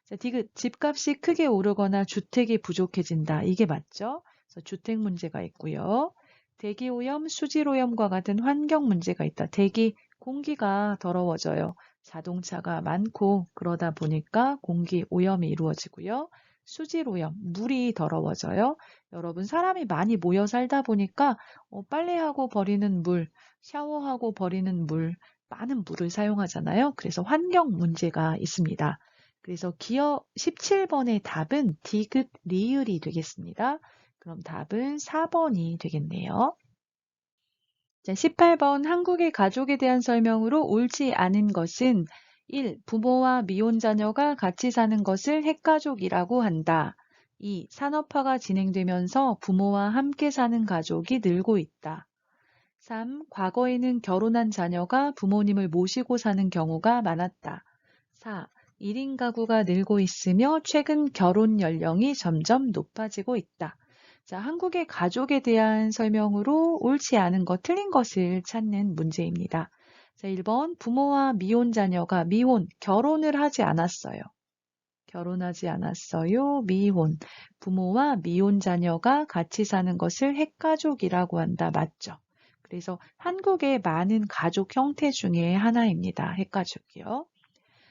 자, 디귿, 집값이 크게 오르거나 주택이 부족해진다. 이게 맞죠? 그래서 주택 문제가 있고요. 대기오염, 수질오염과 같은 환경 문제가 있다. 대기, 공기가 더러워져요. 자동차가 많고 그러다 보니까 공기 오염이 이루어지고요. 수질오염, 물이 더러워져요. 여러분, 사람이 많이 모여 살다 보니까 빨래하고 버리는 물, 샤워하고 버리는 물, 많은 물을 사용하잖아요. 그래서 환경 문제가 있습니다. 그래서 기어 17번의 답은 디귿 리을이 되겠습니다. 그럼 답은 4번이 되겠네요. 자, 18번 한국의 가족에 대한 설명으로 옳지 않은 것은 1. 부모와 미혼 자녀가 같이 사는 것을 핵가족이라고 한다. 2. 산업화가 진행되면서 부모와 함께 사는 가족이 늘고 있다. 3. 과거에는 결혼한 자녀가 부모님을 모시고 사는 경우가 많았다. 4. 1인 가구가 늘고 있으며 최근 결혼 연령이 점점 높아지고 있다. 자, 한국의 가족에 대한 설명으로 옳지 않은 것, 틀린 것을 찾는 문제입니다. 자, 1번 부모와 미혼 자녀가 결혼을 하지 않았어요. 결혼하지 않았어요. 미혼. 부모와 미혼 자녀가 같이 사는 것을 핵가족이라고 한다. 맞죠? 그래서 한국의 많은 가족 형태 중에 하나입니다. 핵가족이요.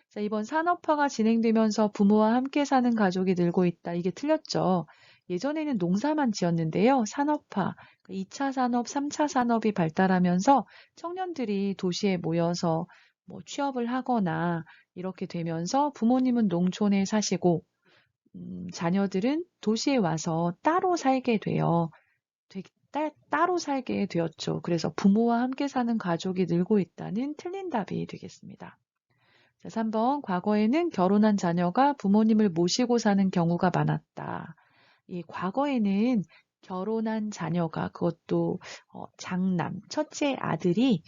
자, 이번 산업화가 진행되면서 부모와 함께 사는 가족이 늘고 있다. 이게 틀렸죠. 예전에는 농사만 지었는데요. 산업화, 2차 산업, 3차 산업이 발달하면서 청년들이 도시에 모여서 취업을 하거나 이렇게 되면서 부모님은 농촌에 사시고 자녀들은 도시에 와서 따로 살게 따로 살게 되었죠. 그래서 부모와 함께 사는 가족이 늘고 있다는 틀린 답이 되겠습니다. 자, 3번, 과거에는 결혼한 자녀가 부모님을 모시고 사는 경우가 많았다. 이 과거에는 결혼한 자녀가 그것도 장남, 첫째 아들이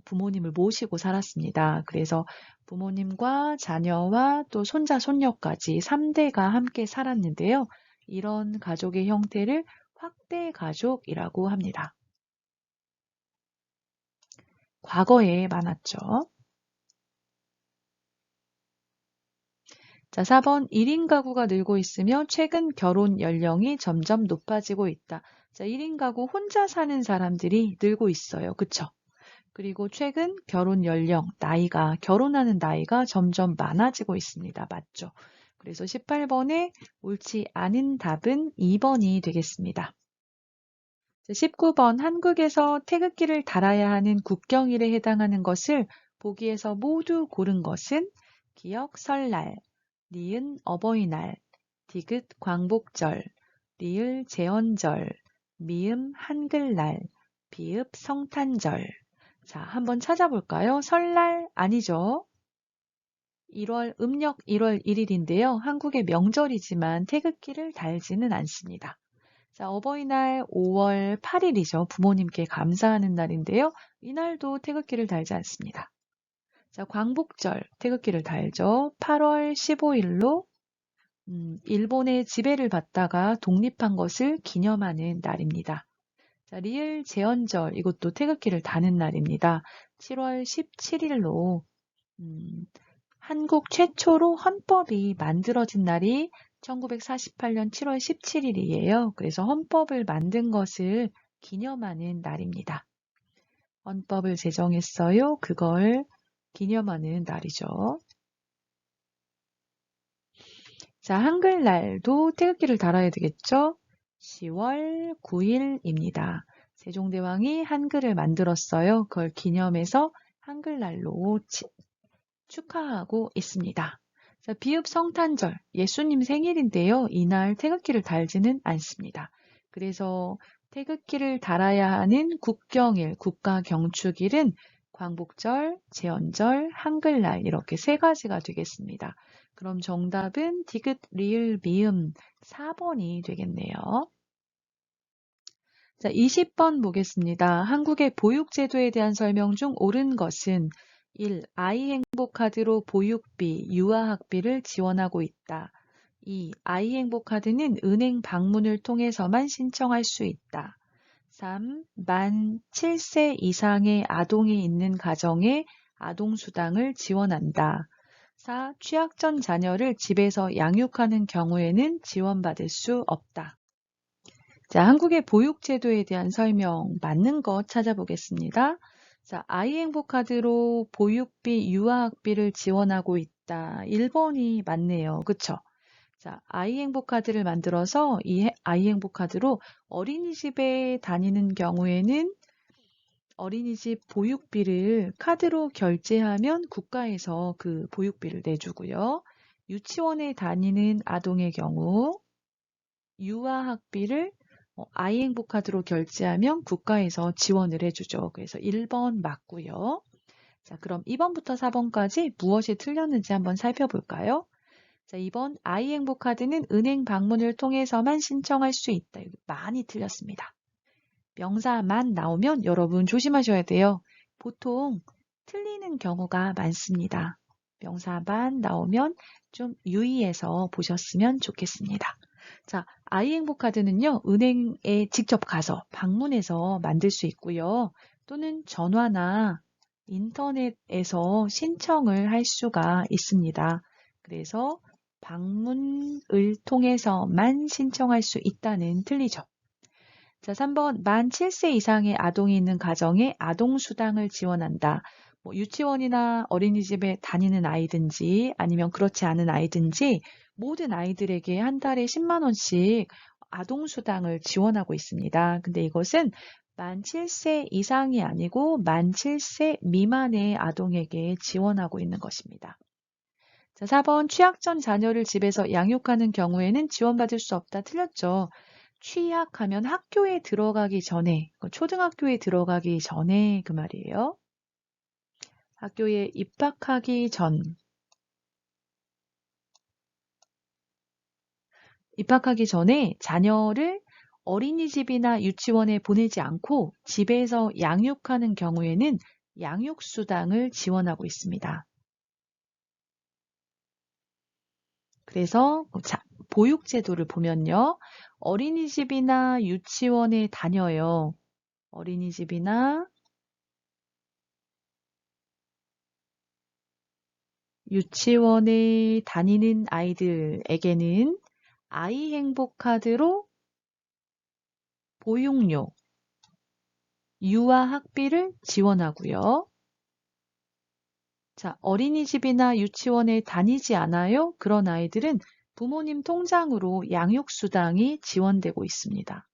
부모님을 모시고 살았습니다. 그래서 부모님과 자녀와 또 손자, 손녀까지 3대가 함께 살았는데요. 이런 가족의 형태를 확대 가족이라고 합니다. 과거에 많았죠. 자, 4번 1인 가구가 늘고 있으며 최근 결혼 연령이 점점 높아지고 있다. 자, 1인 가구 혼자 사는 사람들이 늘고 있어요. 그쵸? 그리고 최근 결혼 연령, 결혼하는 나이가 점점 많아지고 있습니다. 맞죠? 그래서 18번에 옳지 않은 답은 2번이 되겠습니다. 자, 19번 한국에서 태극기를 달아야 하는 국경일에 해당하는 것을 보기에서 모두 고른 것은 기억 설날, 니은 어버이날, 디귿 광복절, 리을 제헌절, 미음 한글날, 비읍 성탄절. 자, 한번 찾아볼까요? 설날 아니죠? 음력 1월 1일인데요. 한국의 명절이지만 태극기를 달지는 않습니다. 자, 어버이날 5월 8일이죠. 부모님께 감사하는 날인데요. 이날도 태극기를 달지 않습니다. 자, 광복절 태극기를 달죠. 8월 15일로 일본의 지배를 받다가 독립한 것을 기념하는 날입니다. 자, 리을 제헌절 이것도 태극기를 다는 날입니다. 7월 17일로 한국 최초로 헌법이 만들어진 날이 1948년 7월 17일이에요. 그래서 헌법을 만든 것을 기념하는 날입니다. 헌법을 제정했어요. 그걸 기념하는 날이죠. 자, 한글날도 태극기를 달아야 되겠죠? 10월 9일입니다. 세종대왕이 한글을 만들었어요. 그걸 기념해서 한글날로 축하하고 있습니다. 자, 비읍 성탄절, 예수님 생일인데요. 이날 태극기를 달지는 않습니다. 그래서 태극기를 달아야 하는 국경일, 국가경축일은 광복절, 제헌절, 한글날 이렇게 세 가지가 되겠습니다. 그럼 정답은 디귿, 리을, 미음 4번이 되겠네요. 자, 20번 보겠습니다. 한국의 보육제도에 대한 설명 중 옳은 것은 1. 아이 행복카드로 보육비, 유아학비를 지원하고 있다. 2. 아이 행복카드는 은행 방문을 통해서만 신청할 수 있다. 3. 만 7세 이상의 아동이 있는 가정에 아동수당을 지원한다. 4. 취약전 자녀를 집에서 양육하는 경우에는 지원받을 수 없다. 자, 한국의 보육제도에 대한 설명 맞는 것 찾아보겠습니다. 자, 아이행복카드로 보육비, 유아학비를 지원하고 있다. 1번이 맞네요. 그쵸? 자, 아이행복카드를 만들어서 이 아이행복카드로 어린이집에 다니는 경우에는 어린이집 보육비를 카드로 결제하면 국가에서 그 보육비를 내주고요. 유치원에 다니는 아동의 경우 유아학비를 아이행복카드로 결제하면 국가에서 지원을 해주죠. 그래서 1번 맞고요. 자, 그럼 2번부터 4번까지 무엇이 틀렸는지 한번 살펴볼까요? 자, 2번 아이행복카드는 은행 방문을 통해서만 신청할 수 있다. 여기 많이 틀렸습니다. 명사만 나오면 여러분 조심하셔야 돼요. 보통 틀리는 경우가 많습니다. 명사만 나오면 좀 유의해서 보셨으면 좋겠습니다. 자, 아이행복카드는요, 은행에 직접 가서 방문해서 만들 수 있고요. 또는 전화나 인터넷에서 신청을 할 수가 있습니다. 그래서 방문을 통해서만 신청할 수 있다는 틀리죠. 자, 3번 만 7세 이상의 아동이 있는 가정에 아동수당을 지원한다. 유치원이나 어린이집에 다니는 아이든지 아니면 그렇지 않은 아이든지 모든 아이들에게 한 달에 10만 원씩 아동수당을 지원하고 있습니다. 근데 이것은 만 7세 이상이 아니고 만 7세 미만의 아동에게 지원하고 있는 것입니다. 자, 4번 취약전 자녀를 집에서 양육하는 경우에는 지원받을 수 없다. 틀렸죠. 취약하면 학교에 들어가기 전에, 초등학교에 들어가기 전에 그 말이에요. 학교에 입학하기 전, 입학하기 전에 자녀를 어린이집이나 유치원에 보내지 않고 집에서 양육하는 경우에는 양육수당을 지원하고 있습니다. 그래서 보육제도를 보면요. 어린이집이나 유치원에 다녀요. 어린이집이나 유치원에 다니는 아이들에게는 아이행복카드로 보육료, 유아학비를 지원하고요. 자, 어린이집이나 유치원에 다니지 않아요? 그런 아이들은 부모님 통장으로 양육수당이 지원되고 있습니다.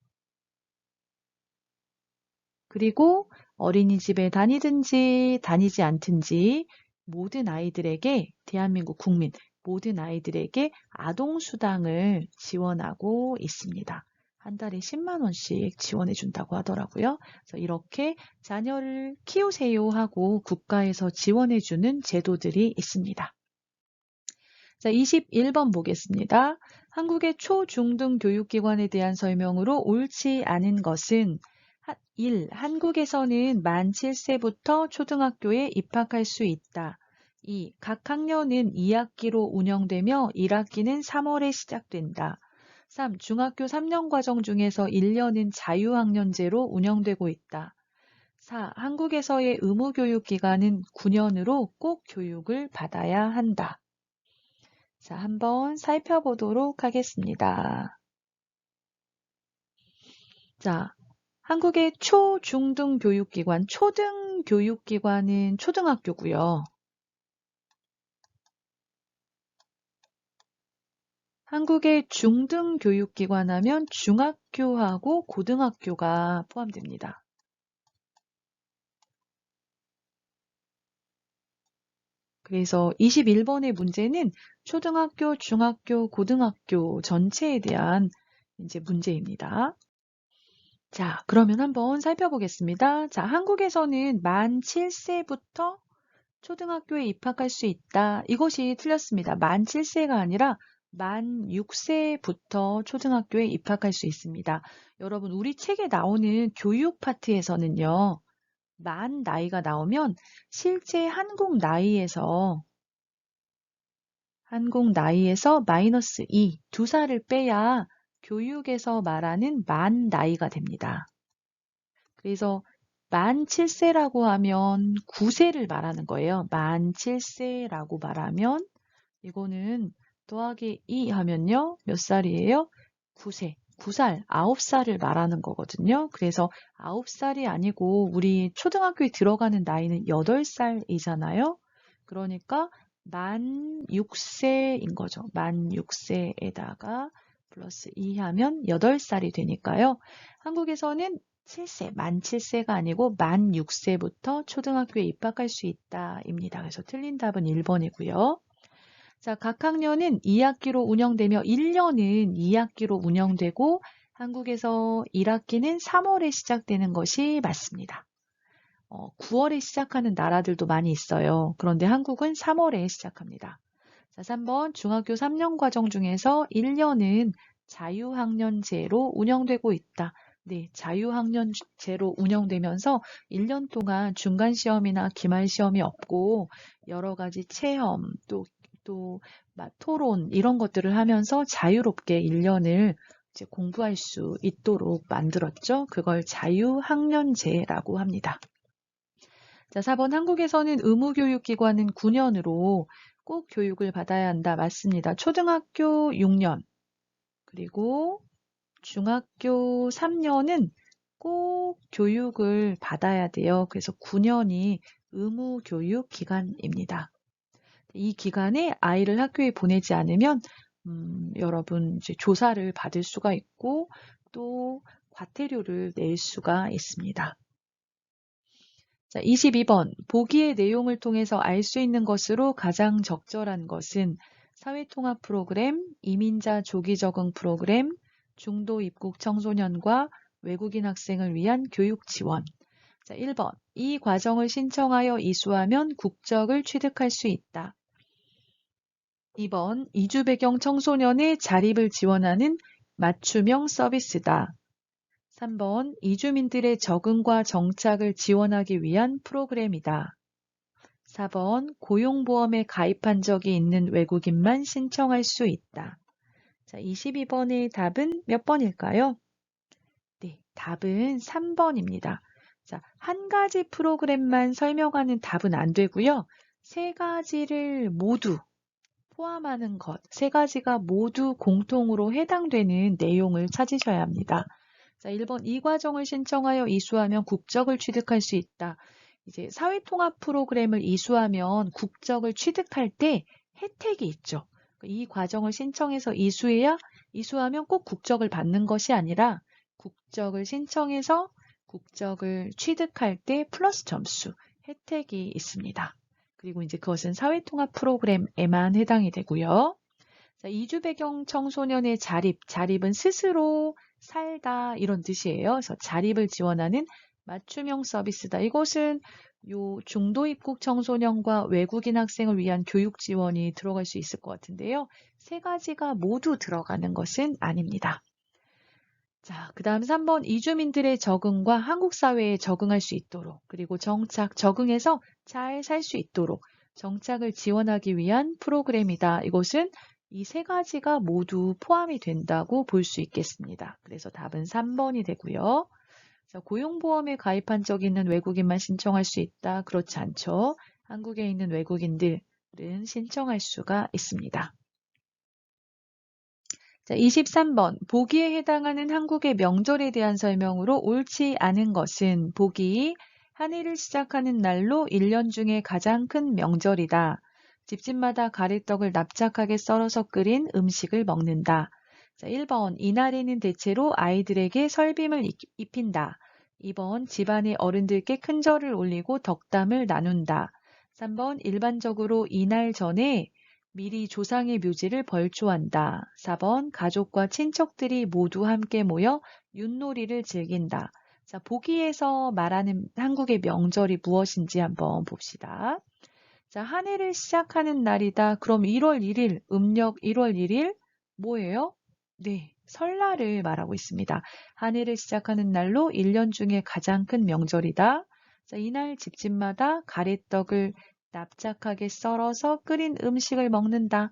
그리고 어린이집에 다니든지 다니지 않든지 모든 아이들에게 대한민국 국민 모든 아이들에게 아동수당을 지원하고 있습니다. 한 달에 10만 원씩 지원해 준다고 하더라고요. 그래서 이렇게 자녀를 키우세요 하고 국가에서 지원해 주는 제도들이 있습니다. 자, 21번 보겠습니다. 한국의 초중등 교육기관에 대한 설명으로 옳지 않은 것은 1. 한국에서는 만 7세부터 초등학교에 입학할 수 있다. 2. 각 학년은 2학기로 운영되며 1학기는 3월에 시작된다. 3. 중학교 3년 과정 중에서 1년은 자유학년제로 운영되고 있다. 4. 한국에서의 의무교육기간은 9년으로 꼭 교육을 받아야 한다. 자, 한번 살펴보도록 하겠습니다. 자, 한국의 초중등 교육기관, 초등 교육기관은 초등학교고요. 한국의 중등 교육기관 하면 중학교하고 고등학교가 포함됩니다. 그래서 21번의 문제는 초등학교, 중학교, 고등학교 전체에 대한 이제 문제입니다. 자, 그러면 한번 살펴보겠습니다. 자, 한국에서는 만 7세부터 초등학교에 입학할 수 있다. 이것이 틀렸습니다. 만 7세가 아니라 만 6세부터 초등학교에 입학할 수 있습니다. 여러분, 우리 책에 나오는 교육 파트에서는요, 만 나이가 나오면 실제 한국 나이에서 마이너스 2, 2살을 빼야 교육에서 말하는 만 나이가 됩니다. 그래서 만 7세라고 하면 9세를 말하는 거예요. 만 7세라고 말하면 이거는 더하기 2 하면요. 몇 살이에요? 9세. 9살, 9살을 말하는 거거든요. 그래서 9살이 아니고 우리 초등학교에 들어가는 나이는 8살이잖아요. 그러니까 만 6세인 거죠. 만 6세에다가 플러스 2 하면 8살이 되니까요. 한국에서는 7세, 만 7세가 아니고 만 6세부터 초등학교에 입학할 수 있다입니다. 그래서 틀린 답은 1번이고요. 자, 각 학년은 2학기로 운영되며 1년은 2학기로 운영되고 한국에서 1학기는 3월에 시작되는 것이 맞습니다. 9월에 시작하는 나라들도 많이 있어요. 그런데 한국은 3월에 시작합니다. 자, 3번 중학교 3년 과정 중에서 1년은 자유학년제로 운영되고 있다. 네, 자유학년제로 운영되면서 1년 동안 중간시험이나 기말시험이 없고 여러 가지 체험, 또 토론 이런 것들을 하면서 자유롭게 1년을 이제 공부할 수 있도록 만들었죠. 그걸 자유학년제라고 합니다. 자, 4번 한국에서는 의무교육기관은 9년으로 꼭 교육을 받아야 한다. 맞습니다. 초등학교 6년 그리고 중학교 3년은 꼭 교육을 받아야 돼요. 그래서 9년이 의무교육 기간입니다. 이 기간에 아이를 학교에 보내지 않으면 여러분 이제 조사를 받을 수가 있고 또 과태료를 낼 수가 있습니다. 자, 22번 보기의 내용을 통해서 알 수 있는 것으로 가장 적절한 것은 사회통합 프로그램, 이민자 조기 적응 프로그램, 중도 입국 청소년과 외국인 학생을 위한 교육 지원. 자, 1번 이 과정을 신청하여 이수하면 국적을 취득할 수 있다. 2번 이주 배경 청소년의 자립을 지원하는 맞춤형 서비스다. 3번 이주민들의 적응과 정착을 지원하기 위한 프로그램이다. 4번 고용보험에 가입한 적이 있는 외국인만 신청할 수 있다. 자, 22번의 답은 몇 번일까요? 네, 답은 3번입니다. 자, 한 가지 프로그램만 설명하는 답은 안 되고요. 세 가지를 모두 포함하는 것, 세 가지가 모두 공통으로 해당되는 내용을 찾으셔야 합니다. 자, 1번 이 과정을 신청하여 이수하면 국적을 취득할 수 있다. 이제 사회통합 프로그램을 이수하면 국적을 취득할 때 혜택이 있죠. 이 과정을 신청해서 이수하면 꼭 국적을 받는 것이 아니라 국적을 신청해서 국적을 취득할 때 플러스 점수, 혜택이 있습니다. 그리고 이제 그것은 사회통합 프로그램에만 해당이 되고요. 자, 이주 배경 청소년의 자립은 스스로 살다 이런 뜻이에요. 그래서 자립을 지원하는 맞춤형 서비스다. 이것은 요 중도 입국 청소년과 외국인 학생을 위한 교육 지원이 들어갈 수 있을 것 같은데요. 세 가지가 모두 들어가는 것은 아닙니다. 자, 그 다음 3번 이주민들의 적응과 한국 사회에 적응할 수 있도록 그리고 적응해서 잘 살 수 있도록 정착을 지원하기 위한 프로그램이다. 이것은 이 세 가지가 모두 포함이 된다고 볼 수 있겠습니다. 그래서 답은 3번이 되고요. 자, 고용보험에 가입한 적 있는 외국인만 신청할 수 있다. 그렇지 않죠. 한국에 있는 외국인들은 신청할 수가 있습니다. 자, 23번 보기에 해당하는 한국의 명절에 대한 설명으로 옳지 않은 것은 보기 한 해를 시작하는 날로 1년 중에 가장 큰 명절이다. 집집마다 가래떡을 납작하게 썰어서 끓인 음식을 먹는다. 자, 1번 이날에는 대체로 아이들에게 설빔을 입힌다. 2번 집안의 어른들께 큰 절을 올리고 덕담을 나눈다. 3번 일반적으로 이날 전에 미리 조상의 묘지를 벌초한다. 4번 가족과 친척들이 모두 함께 모여 윷놀이를 즐긴다. 자, 보기에서 말하는 한국의 명절이 무엇인지 한번 봅시다. 자, 한 해를 시작하는 날이다. 그럼 1월 1일, 음력 1월 1일 뭐예요? 네, 설날을 말하고 있습니다. 한 해를 시작하는 날로 1년 중에 가장 큰 명절이다. 자, 이날 집집마다 가래떡을 납작하게 썰어서 끓인 음식을 먹는다.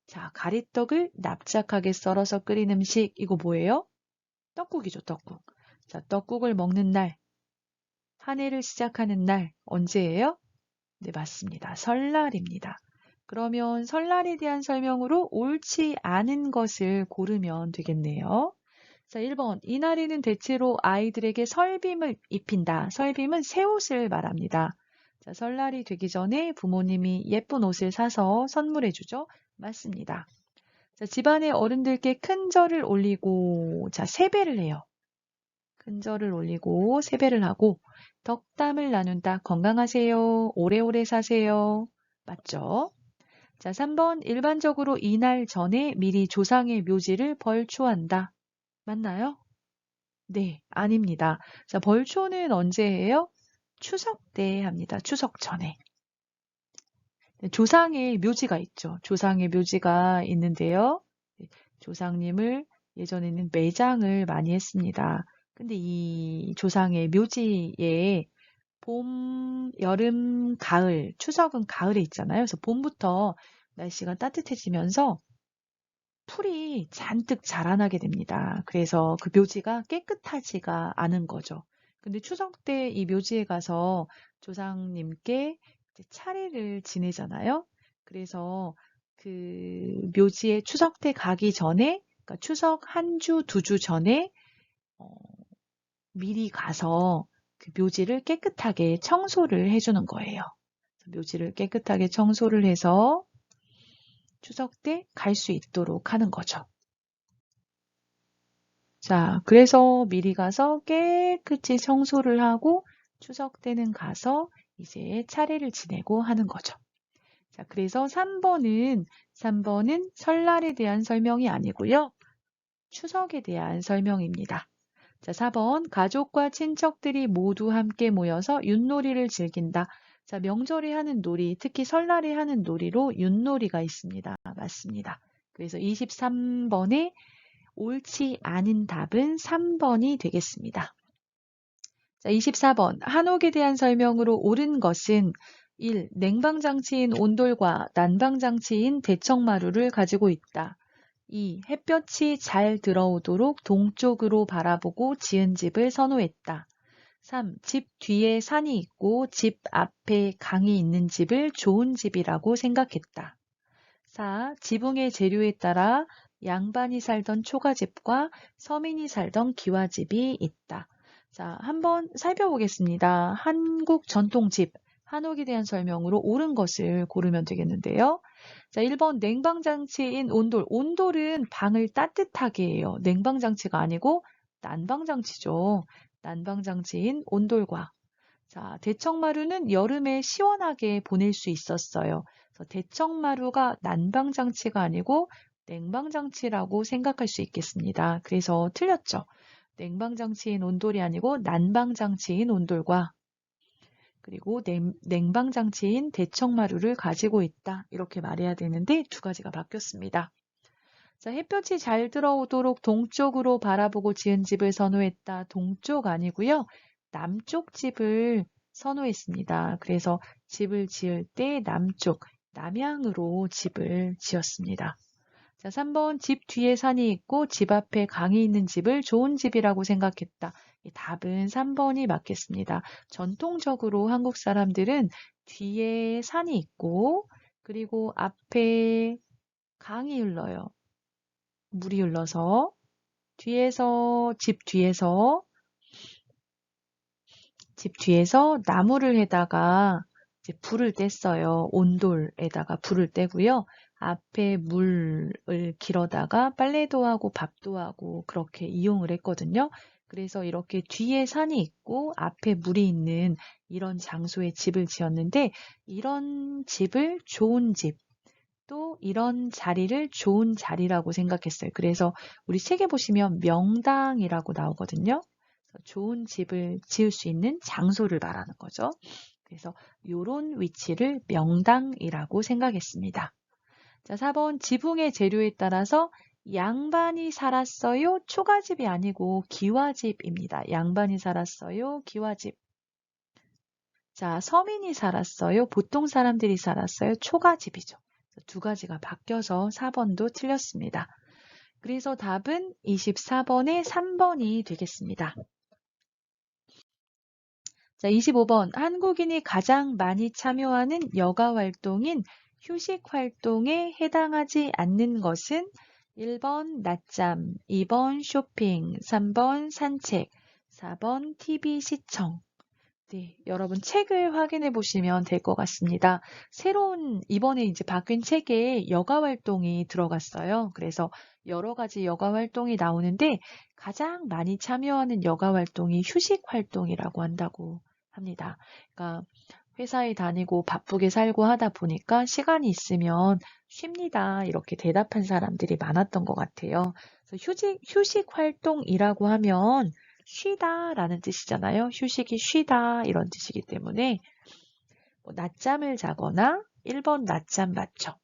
자, 가래떡을 납작하게 썰어서 끓인 음식, 이거 뭐예요? 떡국이죠, 떡국. 자, 떡국을 먹는 날, 한 해를 시작하는 날, 언제예요? 네, 맞습니다. 설날입니다. 그러면 설날에 대한 설명으로 옳지 않은 것을 고르면 되겠네요. 자, 1번. 이날에는 대체로 아이들에게 설빔을 입힌다. 설빔은 새 옷을 말합니다. 자, 설날이 되기 전에 부모님이 예쁜 옷을 사서 선물해 주죠. 맞습니다. 자, 집안의 어른들께 큰 절을 올리고, 자, 세배를 해요. 큰 절을 올리고 세배를 하고 덕담을 나눈다. 건강하세요. 오래오래 사세요. 맞죠? 자, 3번 일반적으로 이날 전에 미리 조상의 묘지를 벌초한다. 맞나요? 네, 아닙니다. 자, 벌초는 언제 해요? 추석 때 합니다. 추석 전에. 네, 조상의 묘지가 있죠. 조상의 묘지가 있는데요. 네, 조상님을 예전에는 매장을 많이 했습니다. 근데 이 조상의 묘지에 봄, 여름, 가을, 추석은 가을에 있잖아요. 그래서 봄부터 날씨가 따뜻해지면서 풀이 잔뜩 자라나게 됩니다. 그래서 그 묘지가 깨끗하지가 않은 거죠. 근데 추석 때 이 묘지에 가서 조상님께 이제 차례를 지내잖아요. 그래서 그 묘지에 추석 때 가기 전에, 그러니까 추석 한 주, 두 주 전에 어, 미리 가서 그 묘지를 깨끗하게 청소를 해주는 거예요. 묘지를 깨끗하게 청소를 해서 추석 때 갈 수 있도록 하는 거죠. 자, 그래서 미리 가서 깨끗이 청소를 하고 추석 때는 가서 이제 차례를 지내고 하는 거죠. 자, 그래서 3번은 설날에 대한 설명이 아니고요. 추석에 대한 설명입니다. 자, 4번 가족과 친척들이 모두 함께 모여서 윷놀이를 즐긴다. 자, 명절에 하는 놀이, 특히 설날에 하는 놀이로 윷놀이가 있습니다. 맞습니다. 그래서 23번에 옳지 않은 답은 3번이 되겠습니다. 자, 24번 한옥에 대한 설명으로 옳은 것은 1. 냉방장치인 온돌과 난방장치인 대청마루를 가지고 있다. 2. 햇볕이 잘 들어오도록 동쪽으로 바라보고 지은 집을 선호했다. 3. 집 뒤에 산이 있고 집 앞에 강이 있는 집을 좋은 집이라고 생각했다. 4. 지붕의 재료에 따라 양반이 살던 초가집과 서민이 살던 기와집이 있다. 자, 한번 살펴보겠습니다. 한국 전통집, 한옥에 대한 설명으로 옳은 것을 고르면 되겠는데요. 자, 1번 냉방장치인 온돌. 온돌은 방을 따뜻하게 해요. 냉방장치가 아니고 난방장치죠. 난방장치인 온돌과. 자, 대청마루는 여름에 시원하게 보낼 수 있었어요. 그래서 대청마루가 난방장치가 아니고 냉방장치라고 생각할 수 있겠습니다. 그래서 틀렸죠. 냉방장치인 온돌이 아니고 난방장치인 온돌과 그리고 냉방장치인 대청마루를 가지고 있다. 이렇게 말해야 되는데 두 가지가 바뀌었습니다. 자, 햇볕이 잘 들어오도록 동쪽으로 바라보고 지은 집을 선호했다. 동쪽 아니고요. 남쪽 집을 선호했습니다. 그래서 집을 지을 때 남쪽, 남향으로 집을 지었습니다. 자, 3번 집 뒤에 산이 있고 집 앞에 강이 있는 집을 좋은 집이라고 생각했다. 이 답은 3번이 맞겠습니다. 전통적으로 한국 사람들은 뒤에 산이 있고 그리고 앞에 강이 흘러요. 물이 흘러서 집 뒤에서 나무를 해다가 이제 불을 뗐어요. 온돌에다가 불을 떼고요. 앞에 물을 길어다가 빨래도 하고 밥도 하고 그렇게 이용을 했거든요. 그래서 이렇게 뒤에 산이 있고 앞에 물이 있는 이런 장소에 집을 지었는데 이런 집을 좋은 집, 또 이런 자리를 좋은 자리라고 생각했어요. 그래서 우리 책에 보시면 명당이라고 나오거든요. 좋은 집을 지을 수 있는 장소를 말하는 거죠. 그래서 이런 위치를 명당이라고 생각했습니다. 자, 4번 지붕의 재료에 따라서 양반이 살았어요. 초가집이 아니고 기와집입니다. 양반이 살았어요. 기와집. 자, 서민이 살았어요. 보통 사람들이 살았어요. 초가집이죠. 두 가지가 바뀌어서 4번도 틀렸습니다. 그래서 답은 24번에 3번이 되겠습니다. 자, 25번. 한국인이 가장 많이 참여하는 여가 활동인 휴식 활동에 해당하지 않는 것은 1번 낮잠, 2번 쇼핑, 3번 산책, 4번 TV 시청. 네, 여러분 책을 확인해 보시면 될 것 같습니다. 이번에 이제 바뀐 책에 여가 활동이 들어갔어요. 그래서 여러 가지 여가 활동이 나오는데 가장 많이 참여하는 여가 활동이 휴식 활동이라고 한다고 합니다. 그러니까 회사에 다니고 바쁘게 살고 하다 보니까 시간이 있으면 쉽니다. 이렇게 대답한 사람들이 많았던 것 같아요. 그래서 휴식 활동이라고 하면 쉬다라는 뜻이잖아요. 휴식이 쉬다 이런 뜻이기 때문에 낮잠을 자거나 1번 낮잠 맞죠.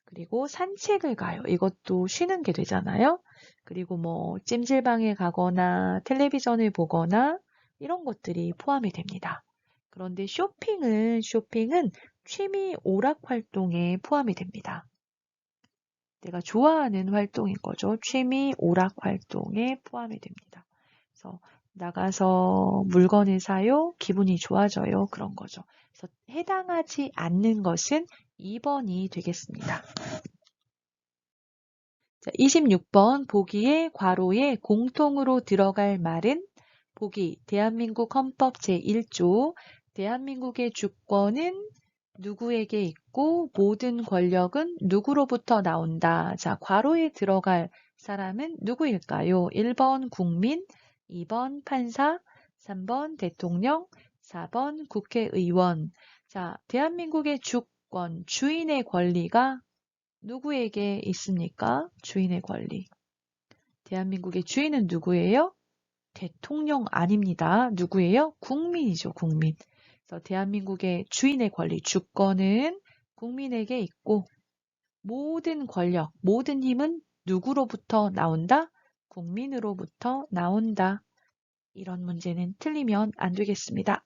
그리고 산책을 가요. 이것도 쉬는 게 되잖아요. 그리고 찜질방에 가거나 텔레비전을 보거나 이런 것들이 포함이 됩니다. 그런데 쇼핑은 취미 오락 활동에 포함이 됩니다. 내가 좋아하는 활동인 거죠. 취미 오락 활동에 포함이 됩니다. 그래서 나가서 물건을 사요. 기분이 좋아져요. 그런 거죠. 그래서 해당하지 않는 것은 2번이 되겠습니다. 자, 26번 보기에 괄호에 공통으로 들어갈 말은 보기 대한민국 헌법 제1조 대한민국의 주권은 누구에게 있고 모든 권력은 누구로부터 나온다. 자, 괄호에 들어갈 사람은 누구일까요? 1번 국민, 2번 판사, 3번 대통령, 4번 국회의원. 자, 대한민국의 주권, 주인의 권리가 누구에게 있습니까? 주인의 권리. 대한민국의 주인은 누구예요? 대통령 아닙니다. 누구예요? 국민이죠, 국민. 그래서 대한민국의 주인의 권리, 주권은 국민에게 있고 모든 권력, 모든 힘은 누구로부터 나온다? 국민으로부터 나온다. 이런 문제는 틀리면 안 되겠습니다.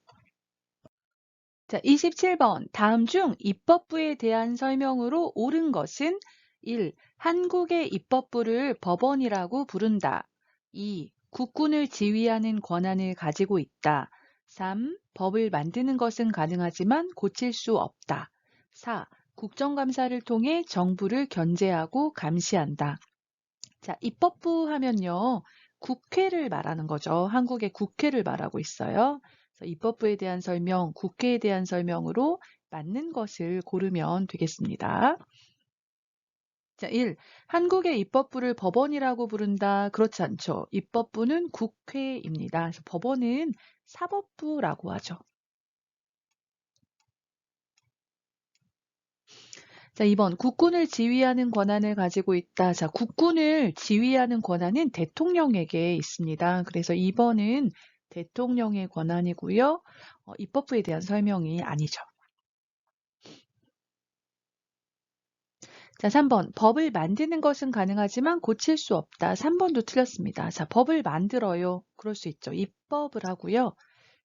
자, 27번. 다음 중 입법부에 대한 설명으로 옳은 것은 1. 한국의 입법부를 법원이라고 부른다. 2. 국군을 지휘하는 권한을 가지고 있다. 3. 법을 만드는 것은 가능하지만 고칠 수 없다. 4. 국정감사를 통해 정부를 견제하고 감시한다. 자, 입법부 하면요. 국회를 말하는 거죠. 한국의 국회를 말하고 있어요. 그래서 입법부에 대한 설명, 국회에 대한 설명으로 맞는 것을 고르면 되겠습니다. 자, 1. 한국의 입법부를 법원이라고 부른다. 그렇지 않죠. 입법부는 국회입니다. 그래서 법원은 사법부라고 하죠. 자, 2번. 국군을 지휘하는 권한을 가지고 있다. 자, 국군을 지휘하는 권한은 대통령에게 있습니다. 그래서 2번은 대통령의 권한이고요. 입법부에 대한 설명이 아니죠. 자, 3번. 법을 만드는 것은 가능하지만 고칠 수 없다. 3번도 틀렸습니다. 자, 법을 만들어요. 그럴 수 있죠. 입법을 하고요.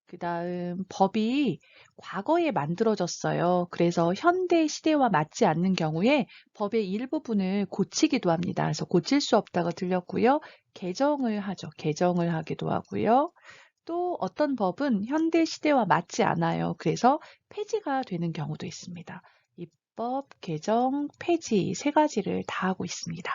그 다음 법이 과거에 만들어졌어요. 그래서 현대 시대와 맞지 않는 경우에 법의 일부분을 고치기도 합니다. 그래서 고칠 수 없다가 틀렸고요. 개정을 하죠. 개정을 하기도 하고요. 또 어떤 법은 현대 시대와 맞지 않아요. 그래서 폐지가 되는 경우도 있습니다. 입법, 개정, 폐지 세 가지를 다 하고 있습니다.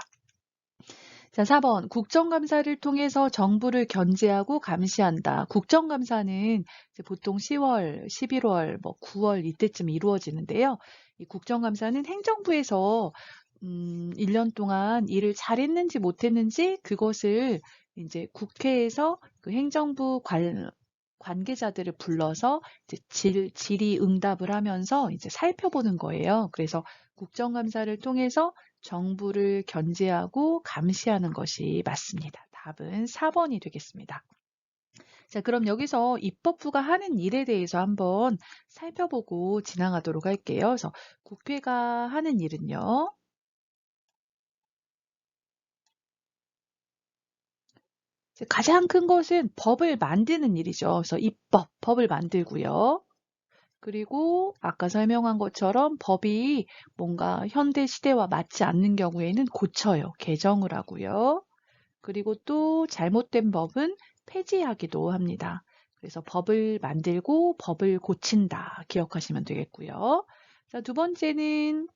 자, 4번. 국정감사를 통해서 정부를 견제하고 감시한다. 국정감사는 이제 보통 10월, 11월, 9월 이때쯤 이루어지는데요. 이 국정감사는 행정부에서 1년 동안 일을 잘했는지 못했는지 그것을 이제 국회에서 그 행정부 관계자들을 불러서 이제 질의응답을 하면서 이제 살펴보는 거예요. 그래서 국정감사를 통해서 정부를 견제하고 감시하는 것이 맞습니다. 답은 4번이 되겠습니다. 자, 그럼 여기서 입법부가 하는 일에 대해서 한번 살펴보고 지나가도록 할게요. 그래서 국회가 하는 일은요. 가장 큰 것은 법을 만드는 일이죠. 그래서 법을 만들고요. 그리고 아까 설명한 것처럼 법이 뭔가 현대 시대와 맞지 않는 경우에는 고쳐요. 개정을 하고요. 그리고 또 잘못된 법은 폐지하기도 합니다. 그래서 법을 만들고 법을 고친다. 기억하시면 되겠고요. 자, 두 번째는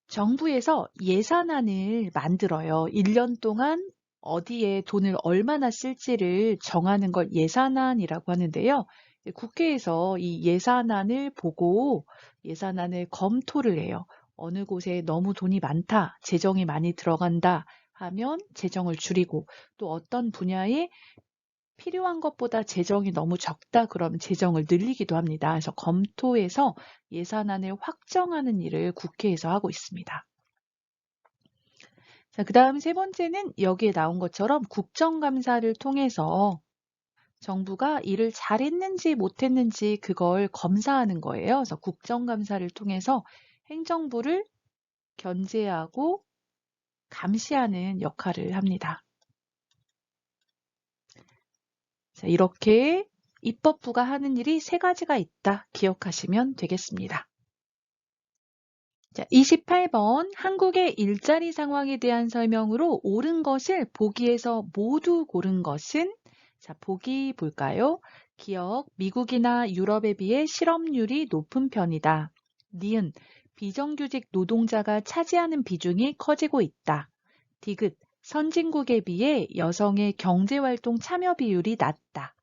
정부에서 예산안을 만들어요. 1년 동안 어디에 돈을 얼마나 쓸지를 정하는 걸 예산안이라고 하는데요. 국회에서 이 예산안을 보고 예산안을 검토를 해요. 어느 곳에 너무 돈이 많다, 재정이 많이 들어간다 하면 재정을 줄이고 또 어떤 분야에 필요한 것보다 재정이 너무 적다 그러면 재정을 늘리기도 합니다. 그래서 검토해서 예산안을 확정하는 일을 국회에서 하고 있습니다. 자, 그 다음 세 번째는 여기에 나온 것처럼 국정감사를 통해서 정부가 일을 잘했는지 못했는지 그걸 검사하는 거예요. 그래서 국정감사를 통해서 행정부를 견제하고 감시하는 역할을 합니다. 자, 이렇게 입법부가 하는 일이 세 가지가 있다. 기억하시면 되겠습니다. 자, 28번 한국의 일자리 상황에 대한 설명으로 옳은 것을 보기에서 모두 고른 것은 자, 보기 볼까요? 기억, 미국이나 유럽에 비해 실업률이 높은 편이다. 니은, 비정규직 노동자가 차지하는 비중이 커지고 있다. 디귿, 선진국에 비해 여성의 경제활동 참여 비율이 낮다.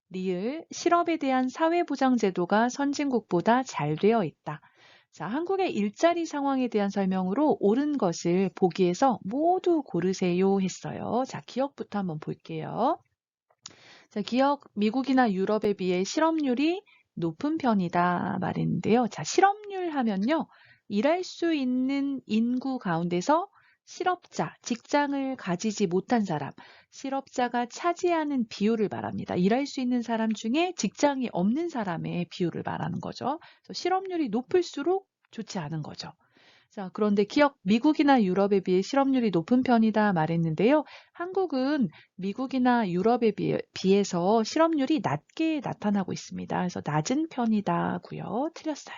리을, 실업에 대한 사회보장 제도가 선진국보다 잘 되어 있다. 자, 한국의 일자리 상황에 대한 설명으로 옳은 것을 보기에서 모두 고르세요 했어요. 자, 기억부터 한번 볼게요. 자, 기억, 미국이나 유럽에 비해 실업률이 높은 편이다 말했는데요. 자, 실업률 하면요. 일할 수 있는 인구 가운데서 실업자, 직장을 가지지 못한 사람, 실업자가 차지하는 비율을 말합니다. 일할 수 있는 사람 중에 직장이 없는 사람의 비율을 말하는 거죠. 그래서 실업률이 높을수록 좋지 않은 거죠. 자, 그런데 기억, 미국이나 유럽에 비해 실업률이 높은 편이다 말했는데요. 한국은 미국이나 유럽에 비해서 실업률이 낮게 나타나고 있습니다. 그래서 낮은 편이다고요. 틀렸어요.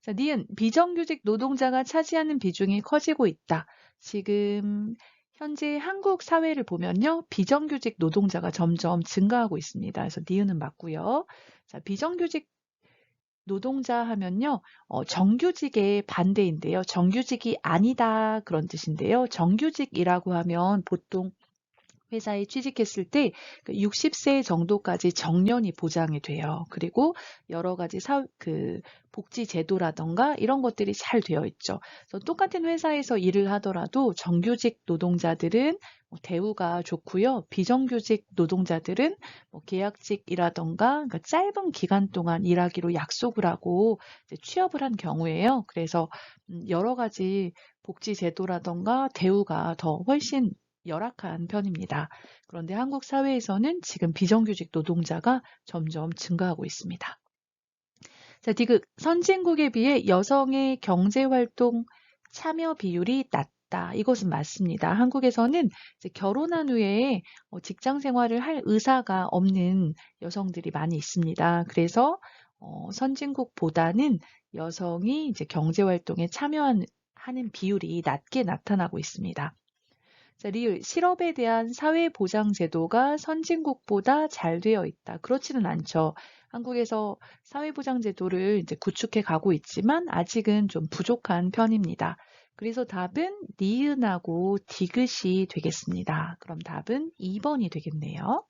자, 니은 비정규직 노동자가 차지하는 비중이 커지고 있다. 지금 현재 한국 사회를 보면요. 비정규직 노동자가 점점 증가하고 있습니다. 그래서 니은은 맞고요. 자, 비정규직 노동자 하면요. 정규직의 반대인데요. 정규직이 아니다 그런 뜻인데요. 정규직이라고 하면 보통 회사에 취직했을 때 60세 정도까지 정년이 보장이 돼요. 그리고 여러 가지 복지 제도라던가 이런 것들이 잘 되어 있죠. 그래서 똑같은 회사에서 일을 하더라도 정규직 노동자들은 대우가 좋고요. 비정규직 노동자들은 계약직이라던가 그러니까 짧은 기간 동안 일하기로 약속을 하고 취업을 한 경우에요. 그래서 여러 가지 복지 제도라던가 대우가 더 훨씬 열악한 편입니다. 그런데 한국 사회에서는 지금 비정규직 노동자가 점점 증가하고 있습니다. 자, 디귿, 선진국에 비해 여성의 경제활동 참여 비율이 낮다. 이것은 맞습니다. 한국에서는 이제 결혼한 후에 직장 생활을 할 의사가 없는 여성들이 많이 있습니다. 그래서 선진국보다는 여성이 이제 경제활동에 참여하는 비율이 낮게 나타나고 있습니다. 자, 리을, 실업에 대한 사회보장제도가 선진국보다 잘 되어 있다. 그렇지는 않죠. 한국에서 사회보장제도를 이제 구축해 가고 있지만 아직은 좀 부족한 편입니다. 그래서 답은 니은하고 디귿이 되겠습니다. 그럼 답은 2번이 되겠네요.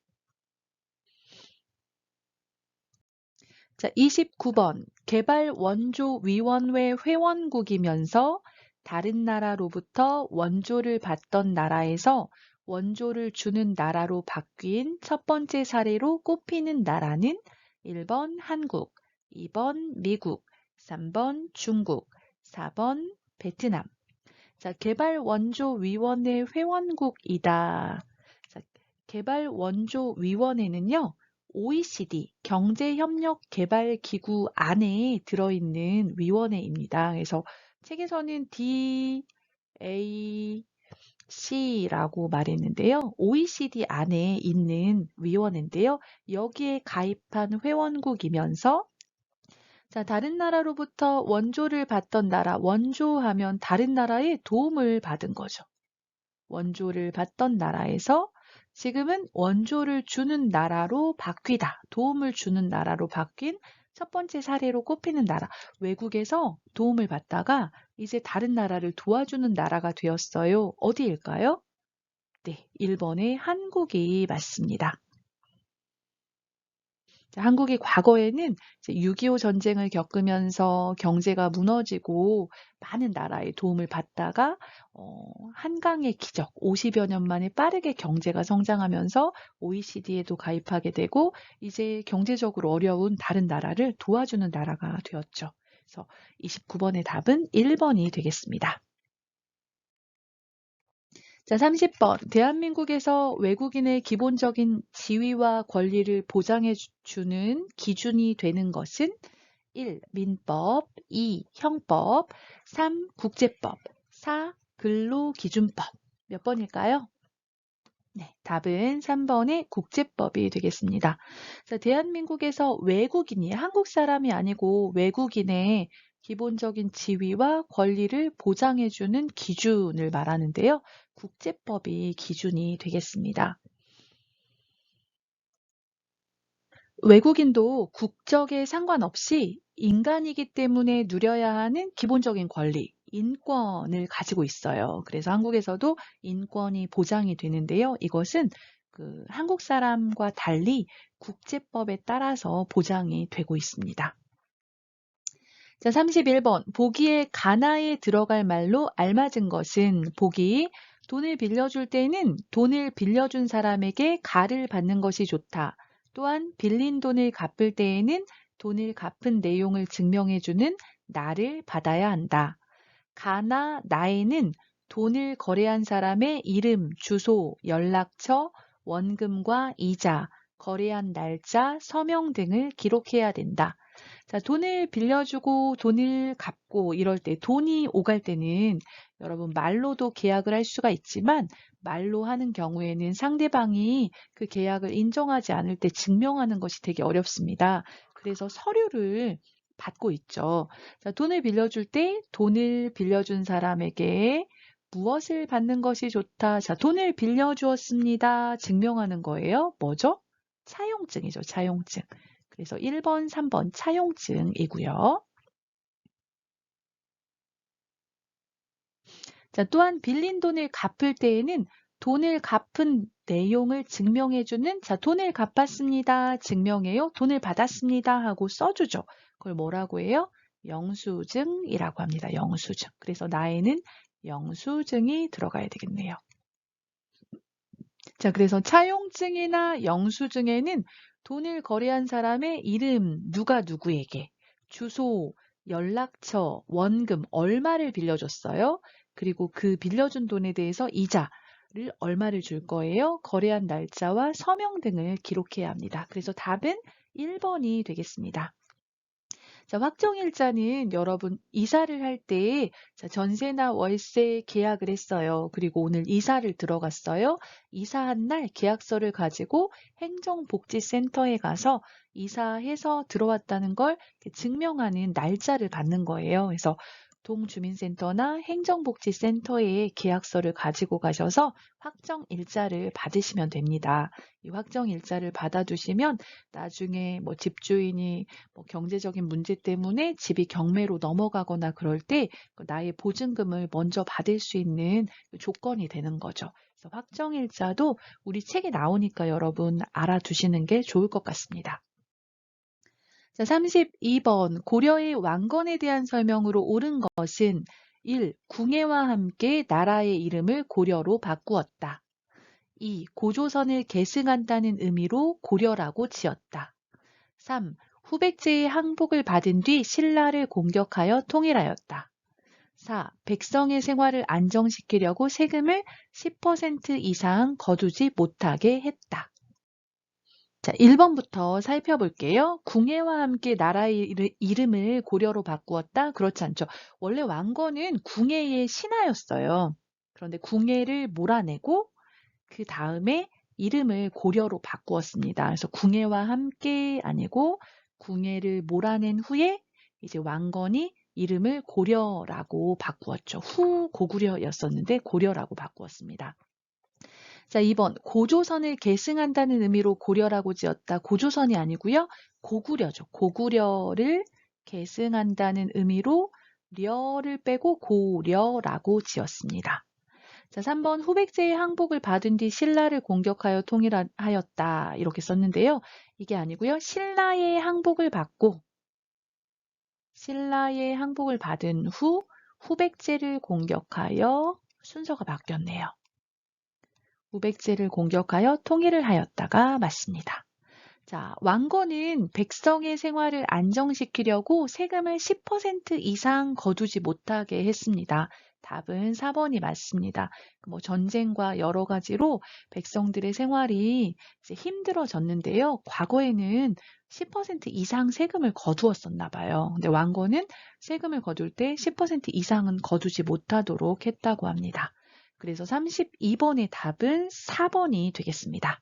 자, 29번. 개발원조위원회 회원국이면서 다른 나라로부터 원조를 받던 나라에서 원조를 주는 나라로 바뀐 첫 번째 사례로 꼽히는 나라는 1번 한국, 2번 미국, 3번 중국, 4번 베트남. 자, 개발원조위원회 회원국이다. 자, 개발원조위원회는요, OECD 경제협력개발기구 안에 들어있는 위원회입니다. 그래서 책에서는 DAC라고 말했는데요. OECD 안에 있는 위원회인데요. 여기에 가입한 회원국이면서 자, 다른 나라로부터 원조를 받던 나라, 원조하면 다른 나라의 도움을 받은 거죠. 원조를 받던 나라에서 지금은 원조를 주는 나라로 바뀌다. 도움을 주는 나라로 바뀐 첫 번째 사례로 꼽히는 나라. 외국에서 도움을 받다가 이제 다른 나라를 도와주는 나라가 되었어요. 어디일까요? 네, 1번의 한국이 맞습니다. 한국이 과거에는 6.25 전쟁을 겪으면서 경제가 무너지고 많은 나라의 도움을 받다가 한강의 기적, 50여 년 만에 빠르게 경제가 성장하면서 OECD에도 가입하게 되고 이제 경제적으로 어려운 다른 나라를 도와주는 나라가 되었죠. 그래서 29번의 답은 1번이 되겠습니다. 자, 30번. 대한민국에서 외국인의 기본적인 지위와 권리를 보장해 주는 기준이 되는 것은 1. 민법, 2. 형법, 3. 국제법, 4. 근로기준법. 몇 번일까요? 네, 답은 3번의 국제법이 되겠습니다. 자, 대한민국에서 외국인이 한국 사람이 아니고 외국인의 기본적인 지위와 권리를 보장해주는 기준을 말하는데요. 국제법이 기준이 되겠습니다. 외국인도 국적에 상관없이 인간이기 때문에 누려야 하는 기본적인 권리, 인권을 가지고 있어요. 그래서 한국에서도 인권이 보장이 되는데요. 이것은 한국 사람과 달리 국제법에 따라서 보장이 되고 있습니다. 자, 31번. 보기에 가나에 들어갈 말로 알맞은 것은 보기. 돈을 빌려줄 때는 돈을 빌려준 사람에게 가를 받는 것이 좋다. 또한 빌린 돈을 갚을 때에는 돈을 갚은 내용을 증명해주는 나를 받아야 한다. 가나 나에는 돈을 거래한 사람의 이름, 주소, 연락처, 원금과 이자, 거래한 날짜, 서명 등을 기록해야 된다. 자, 돈을 빌려주고 돈을 갚고 이럴 때 돈이 오갈 때는 여러분 말로도 계약을 할 수가 있지만 말로 하는 경우에는 상대방이 그 계약을 인정하지 않을 때 증명하는 것이 되게 어렵습니다. 그래서 서류를 받고 있죠. 자, 돈을 빌려줄 때 돈을 빌려준 사람에게 무엇을 받는 것이 좋다. 자, 돈을 빌려주었습니다. 증명하는 거예요. 뭐죠? 차용증이죠. 차용증. 그래서 1번, 3번 차용증이고요. 자, 또한 빌린 돈을 갚을 때에는 돈을 갚은 내용을 증명해주는 자, 돈을 갚았습니다. 증명해요. 돈을 받았습니다. 하고 써주죠. 그걸 뭐라고 해요? 영수증이라고 합니다. 영수증. 그래서 나에는 영수증이 들어가야 되겠네요. 자, 그래서 차용증이나 영수증에는 돈을 거래한 사람의 이름, 누가 누구에게, 주소, 연락처, 원금, 얼마를 빌려줬어요. 그리고 그 빌려준 돈에 대해서 이자를 얼마를 줄 거예요. 거래한 날짜와 서명 등을 기록해야 합니다. 그래서 답은 1번이 되겠습니다. 자, 확정일자는 여러분 이사를 할 때 전세나 월세 계약을 했어요. 그리고 오늘 이사를 들어갔어요. 이사한 날 계약서를 가지고 행정복지센터에 가서 이사해서 들어왔다는 걸 증명하는 날짜를 받는 거예요. 그래서 동주민센터나 행정복지센터에 계약서를 가지고 가셔서 확정일자를 받으시면 됩니다. 이 확정일자를 받아두시면 나중에 뭐 집주인이 경제적인 문제 때문에 집이 경매로 넘어가거나 그럴 때 나의 보증금을 먼저 받을 수 있는 조건이 되는 거죠. 그래서 확정일자도 우리 책에 나오니까 여러분 알아두시는 게 좋을 것 같습니다. 자, 32번 고려의 왕건에 대한 설명으로 옳은 것은 1. 궁예와 함께 나라의 이름을 고려로 바꾸었다. 2. 고조선을 계승한다는 의미로 고려라고 지었다. 3. 후백제의 항복을 받은 뒤 신라를 공격하여 통일하였다. 4. 백성의 생활을 안정시키려고 세금을 10% 이상 거두지 못하게 했다. 자, 1번부터 살펴볼게요. 궁예와 함께 나라의 이름을 고려로 바꾸었다? 그렇지 않죠. 원래 왕건은 궁예의 신하였어요. 그런데 궁예를 몰아내고 그 다음에 이름을 고려로 바꾸었습니다. 그래서 궁예와 함께 아니고 궁예를 몰아낸 후에 이제 왕건이 이름을 고려라고 바꾸었죠. 후 고구려였었는데 고려라고 바꾸었습니다. 자, 2번. 고조선을 계승한다는 의미로 고려라고 지었다. 고조선이 아니고요. 고구려죠. 고구려를 계승한다는 의미로 려를 빼고 고려라고 지었습니다. 자, 3번. 후백제의 항복을 받은 뒤 신라를 공격하여 통일하였다. 이렇게 썼는데요. 이게 아니고요. 신라의 항복을 받은 후 후백제를 공격하여 순서가 바뀌었네요. 후백제를 공격하여 통일을 하였다가 맞습니다. 자, 왕건은 백성의 생활을 안정시키려고 세금을 10% 이상 거두지 못하게 했습니다. 답은 4번이 맞습니다. 뭐 전쟁과 여러 가지로 백성들의 생활이 이제 힘들어졌는데요. 과거에는 10% 이상 세금을 거두었었나 봐요. 근데 왕건은 세금을 거둘 때 10% 이상은 거두지 못하도록 했다고 합니다. 그래서 32번의 답은 4번이 되겠습니다.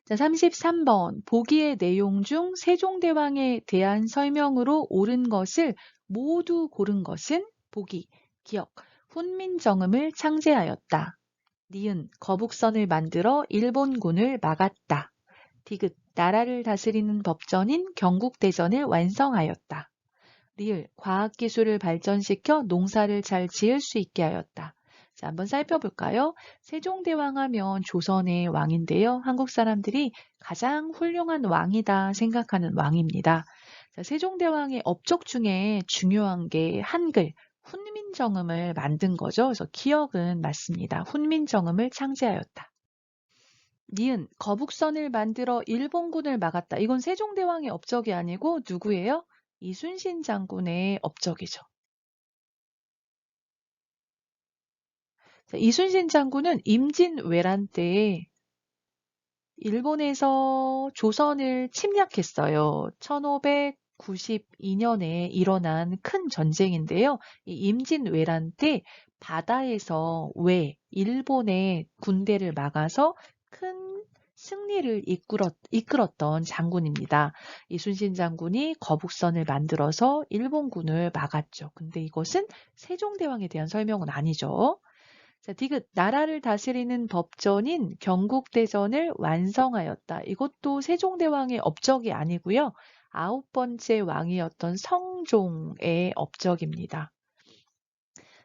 자, 33번. 보기의 내용 중 세종대왕에 대한 설명으로 옳은 것을 모두 고른 것은 보기, 기역, 훈민정음을 창제하였다. 니은, 거북선을 만들어 일본군을 막았다. 디귿, 나라를 다스리는 법전인 경국대전을 완성하였다. 리을, 과학기술을 발전시켜 농사를 잘 지을 수 있게 하였다. 자, 한번 살펴볼까요? 세종대왕 하면 조선의 왕인데요. 한국 사람들이 가장 훌륭한 왕이다 생각하는 왕입니다. 자, 세종대왕의 업적 중에 중요한 게 한글, 훈민정음을 만든 거죠. 그래서 기억은 맞습니다. 훈민정음을 창제하였다. 니은, 거북선을 만들어 일본군을 막았다. 이건 세종대왕의 업적이 아니고 누구예요? 이순신 장군의 업적이죠. 이순신 장군은 임진왜란 때 일본에서 조선을 침략했어요. 1592년에 일어난 큰 전쟁인데요. 이 임진왜란 때 바다에서 일본의 군대를 막아서 큰 승리를 이끌었던 장군입니다. 이순신 장군이 거북선을 만들어서 일본군을 막았죠. 근데 이것은 세종대왕에 대한 설명은 아니죠. 자, 디귿, 나라를 다스리는 법전인 경국대전을 완성하였다. 이것도 세종대왕의 업적이 아니고요. 9번째 왕이었던 성종의 업적입니다.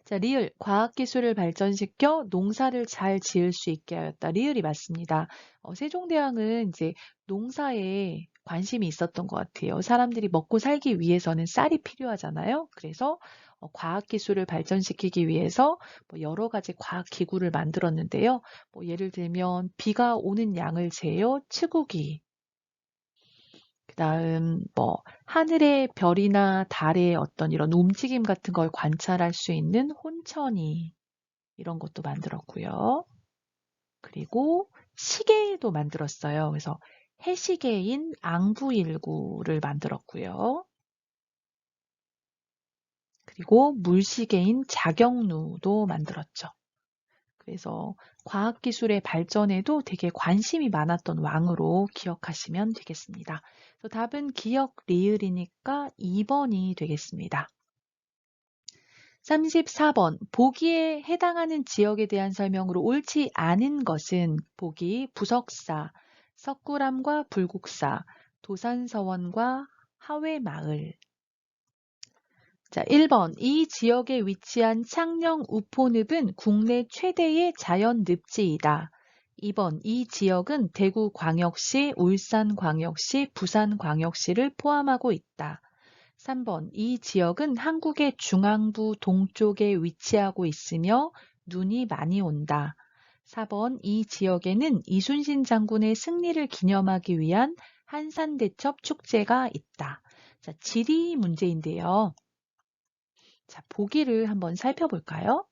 자, 리을, 과학기술을 발전시켜 농사를 잘 지을 수 있게 하였다. 리을이 맞습니다. 세종대왕은 이제 농사에 관심이 있었던 것 같아요. 사람들이 먹고 살기 위해서는 쌀이 필요하잖아요. 그래서 과학기술을 발전시키기 위해서 여러 가지 과학기구를 만들었는데요. 예를 들면 비가 오는 양을 재어 측우기, 그 다음 하늘의 별이나 달의 어떤 이런 움직임 같은 걸 관찰할 수 있는 혼천이 이런 것도 만들었고요. 그리고 시계도 만들었어요. 그래서 해시계인 앙부일구를 만들었고요. 그리고 물시계인 자경루도 만들었죠. 그래서 과학기술의 발전에도 되게 관심이 많았던 왕으로 기억하시면 되겠습니다. 답은 기역 리을이니까 2번이 되겠습니다. 34번. 보기에 해당하는 지역에 대한 설명으로 옳지 않은 것은 보기 부석사, 석굴암과 불국사, 도산서원과 하회마을. 자, 1번. 이 지역에 위치한 창녕 우포늪은 국내 최대의 자연 늪지이다. 2번. 이 지역은 대구광역시, 울산광역시, 부산광역시를 포함하고 있다. 3번. 이 지역은 한국의 중앙부 동쪽에 위치하고 있으며 눈이 많이 온다. 4번 이 지역에는 이순신 장군의 승리를 기념하기 위한 한산대첩 축제가 있다. 자, 지리 문제인데요. 자, 보기를 한번 살펴볼까요?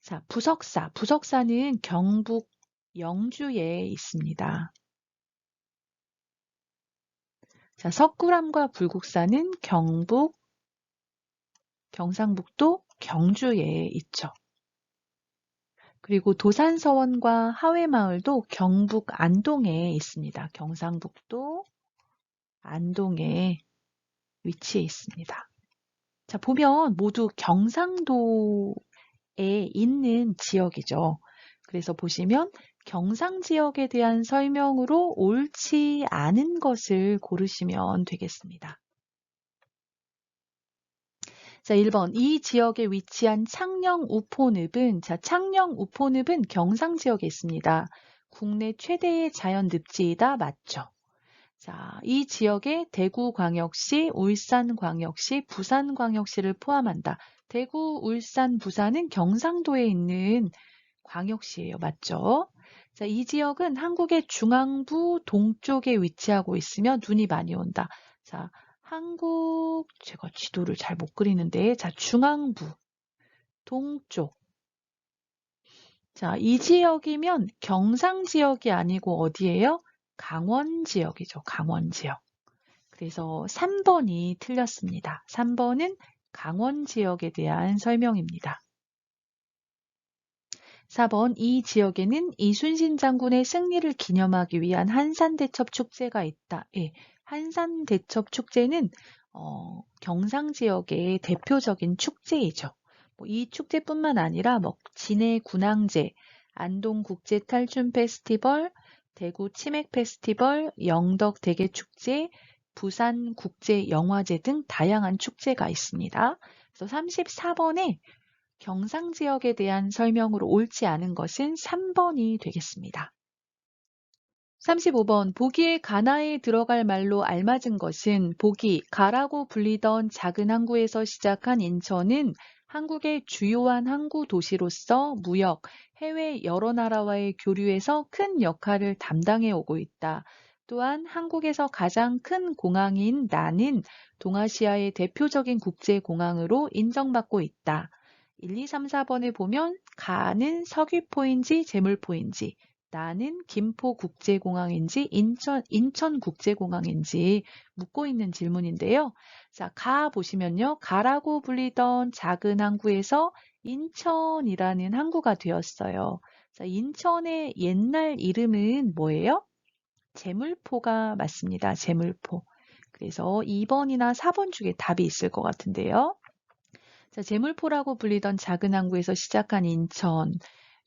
자, 부석사. 부석사는 경북 영주에 있습니다. 자, 석굴암과 불국사는 경상북도 경주에 있죠. 그리고 도산서원과 하회마을도 경북 안동에 있습니다. 경상북도 안동에 위치해 있습니다. 자, 보면 모두 경상도에 있는 지역이죠. 그래서 보시면 경상 지역에 대한 설명으로 옳지 않은 것을 고르시면 되겠습니다. 자, 1번. 이 지역에 위치한 창녕 우포늪은, 자, 창녕 우포늪은 경상 지역에 있습니다. 국내 최대의 자연 늪지이다. 맞죠? 자, 이 지역에 대구광역시, 울산광역시, 부산광역시를 포함한다. 대구, 울산, 부산은 경상도에 있는 광역시예요. 맞죠? 자, 이 지역은 한국의 중앙부 동쪽에 위치하고 있으며 눈이 많이 온다. 자, 제가 지도를 잘 못 그리는데, 자, 중앙부, 동쪽. 자, 이 지역이면 경상 지역이 아니고 어디예요? 강원 지역이죠. 강원 지역. 그래서 3번이 틀렸습니다. 3번은 강원 지역에 대한 설명입니다. 4번 이 지역에는 이순신 장군의 승리를 기념하기 위한 한산대첩 축제가 있다. 예, 한산대첩 축제는 경상 지역의 대표적인 축제이죠. 이 축제뿐만 아니라 진해 군항제, 안동 국제 탈춤 페스티벌, 대구 치맥 페스티벌, 영덕 대게 축제, 부산 국제 영화제 등 다양한 축제가 있습니다. 그래서 34번에 경상 지역에 대한 설명으로 옳지 않은 것은 3번이 되겠습니다. 35번 보기에 가나에 들어갈 말로 알맞은 것은 보기 가라고 불리던 작은 항구에서 시작한 인천은 한국의 주요한 항구 도시로서 무역, 해외 여러 나라와의 교류에서 큰 역할을 담당해 오고 있다. 또한 한국에서 가장 큰 공항인 나는 동아시아의 대표적인 국제공항으로 인정받고 있다. 1, 2, 3, 4번에 보면 가는 석유포인지 제물포인지 나는 김포국제공항인지 인천국제공항인지 묻고 있는 질문인데요. 자, 가 보시면요. 가라고 불리던 작은 항구에서 인천이라는 항구가 되었어요. 자, 인천의 옛날 이름은 뭐예요? 제물포가 맞습니다. 제물포. 그래서 2번이나 4번 중에 답이 있을 것 같은데요. 자, 제물포라고 불리던 작은 항구에서 시작한 인천.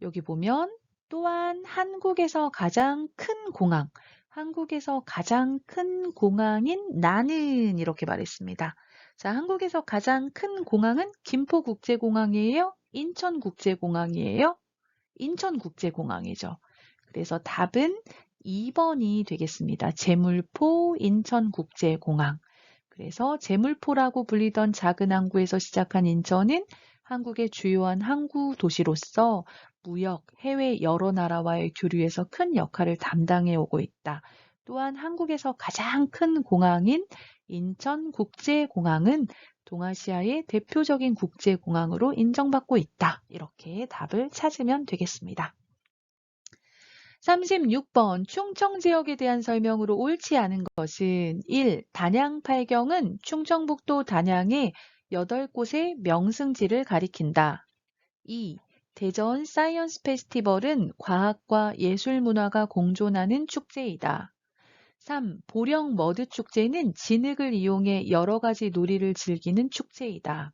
여기 보면 또한 한국에서 가장 큰 공항인 나는 이렇게 말했습니다. 자, 한국에서 가장 큰 공항은 김포국제공항이에요? 인천국제공항이에요? 인천국제공항이죠. 그래서 답은 2번이 되겠습니다. 제물포 인천국제공항. 그래서 제물포라고 불리던 작은 항구에서 시작한 인천은 한국의 주요한 항구 도시로서 무역, 해외 여러 나라와의 교류에서 큰 역할을 담당해 오고 있다. 또한 한국에서 가장 큰 공항인 인천국제공항은 동아시아의 대표적인 국제공항으로 인정받고 있다. 이렇게 답을 찾으면 되겠습니다. 36번 충청 지역에 대한 설명으로 옳지 않은 것은 1. 단양팔경은 충청북도 단양의 8곳의 명승지를 가리킨다. 2. 대전 사이언스 페스티벌은 과학과 예술문화가 공존하는 축제이다. 3. 보령 머드 축제는 진흙을 이용해 여러 가지 놀이를 즐기는 축제이다.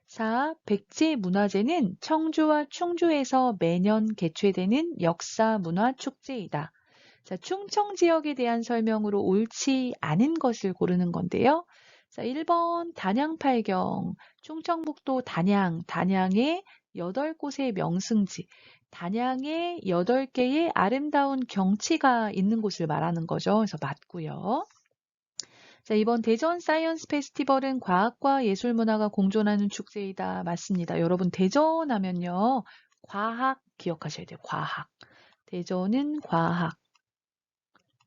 4. 백제문화제는 청주와 충주에서 매년 개최되는 역사문화 축제이다. 자, 충청 지역에 대한 설명으로 옳지 않은 것을 고르는 건데요. 자, 1번 단양팔경, 충청북도 단양의 8곳의 명승지, 단양에 8개의 아름다운 경치가 있는 곳을 말하는 거죠. 그래서 맞고요. 자, 이번 대전 사이언스 페스티벌은 과학과 예술문화가 공존하는 축제이다. 맞습니다. 여러분 대전 하면요. 과학 기억하셔야 돼요. 과학. 대전은 과학.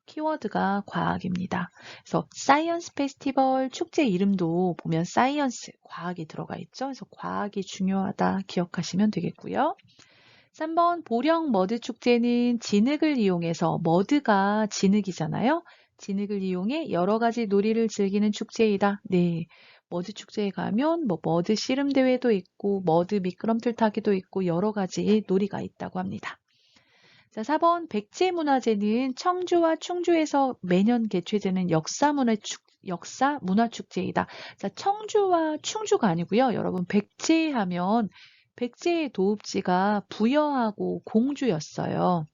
키워드가 과학입니다. 그래서 사이언스 페스티벌 축제 이름도 보면 사이언스, 과학이 들어가 있죠. 그래서 과학이 중요하다 기억하시면 되겠고요. 3번 보령 머드 축제는 진흙을 이용해서 머드가 진흙이잖아요. 진흙을 이용해 여러 가지 놀이를 즐기는 축제이다. 네. 머드 축제에 가면 뭐 머드 씨름 대회도 있고 머드 미끄럼틀 타기도 있고 여러 가지 놀이가 있다고 합니다. 자, 4번 백제문화제는 청주와 충주에서 매년 개최되는 역사 문화 축제이다. 자, 청주와 충주가 아니고요. 여러분 백제하면 백제의 도읍지가 부여하고 공주였어요.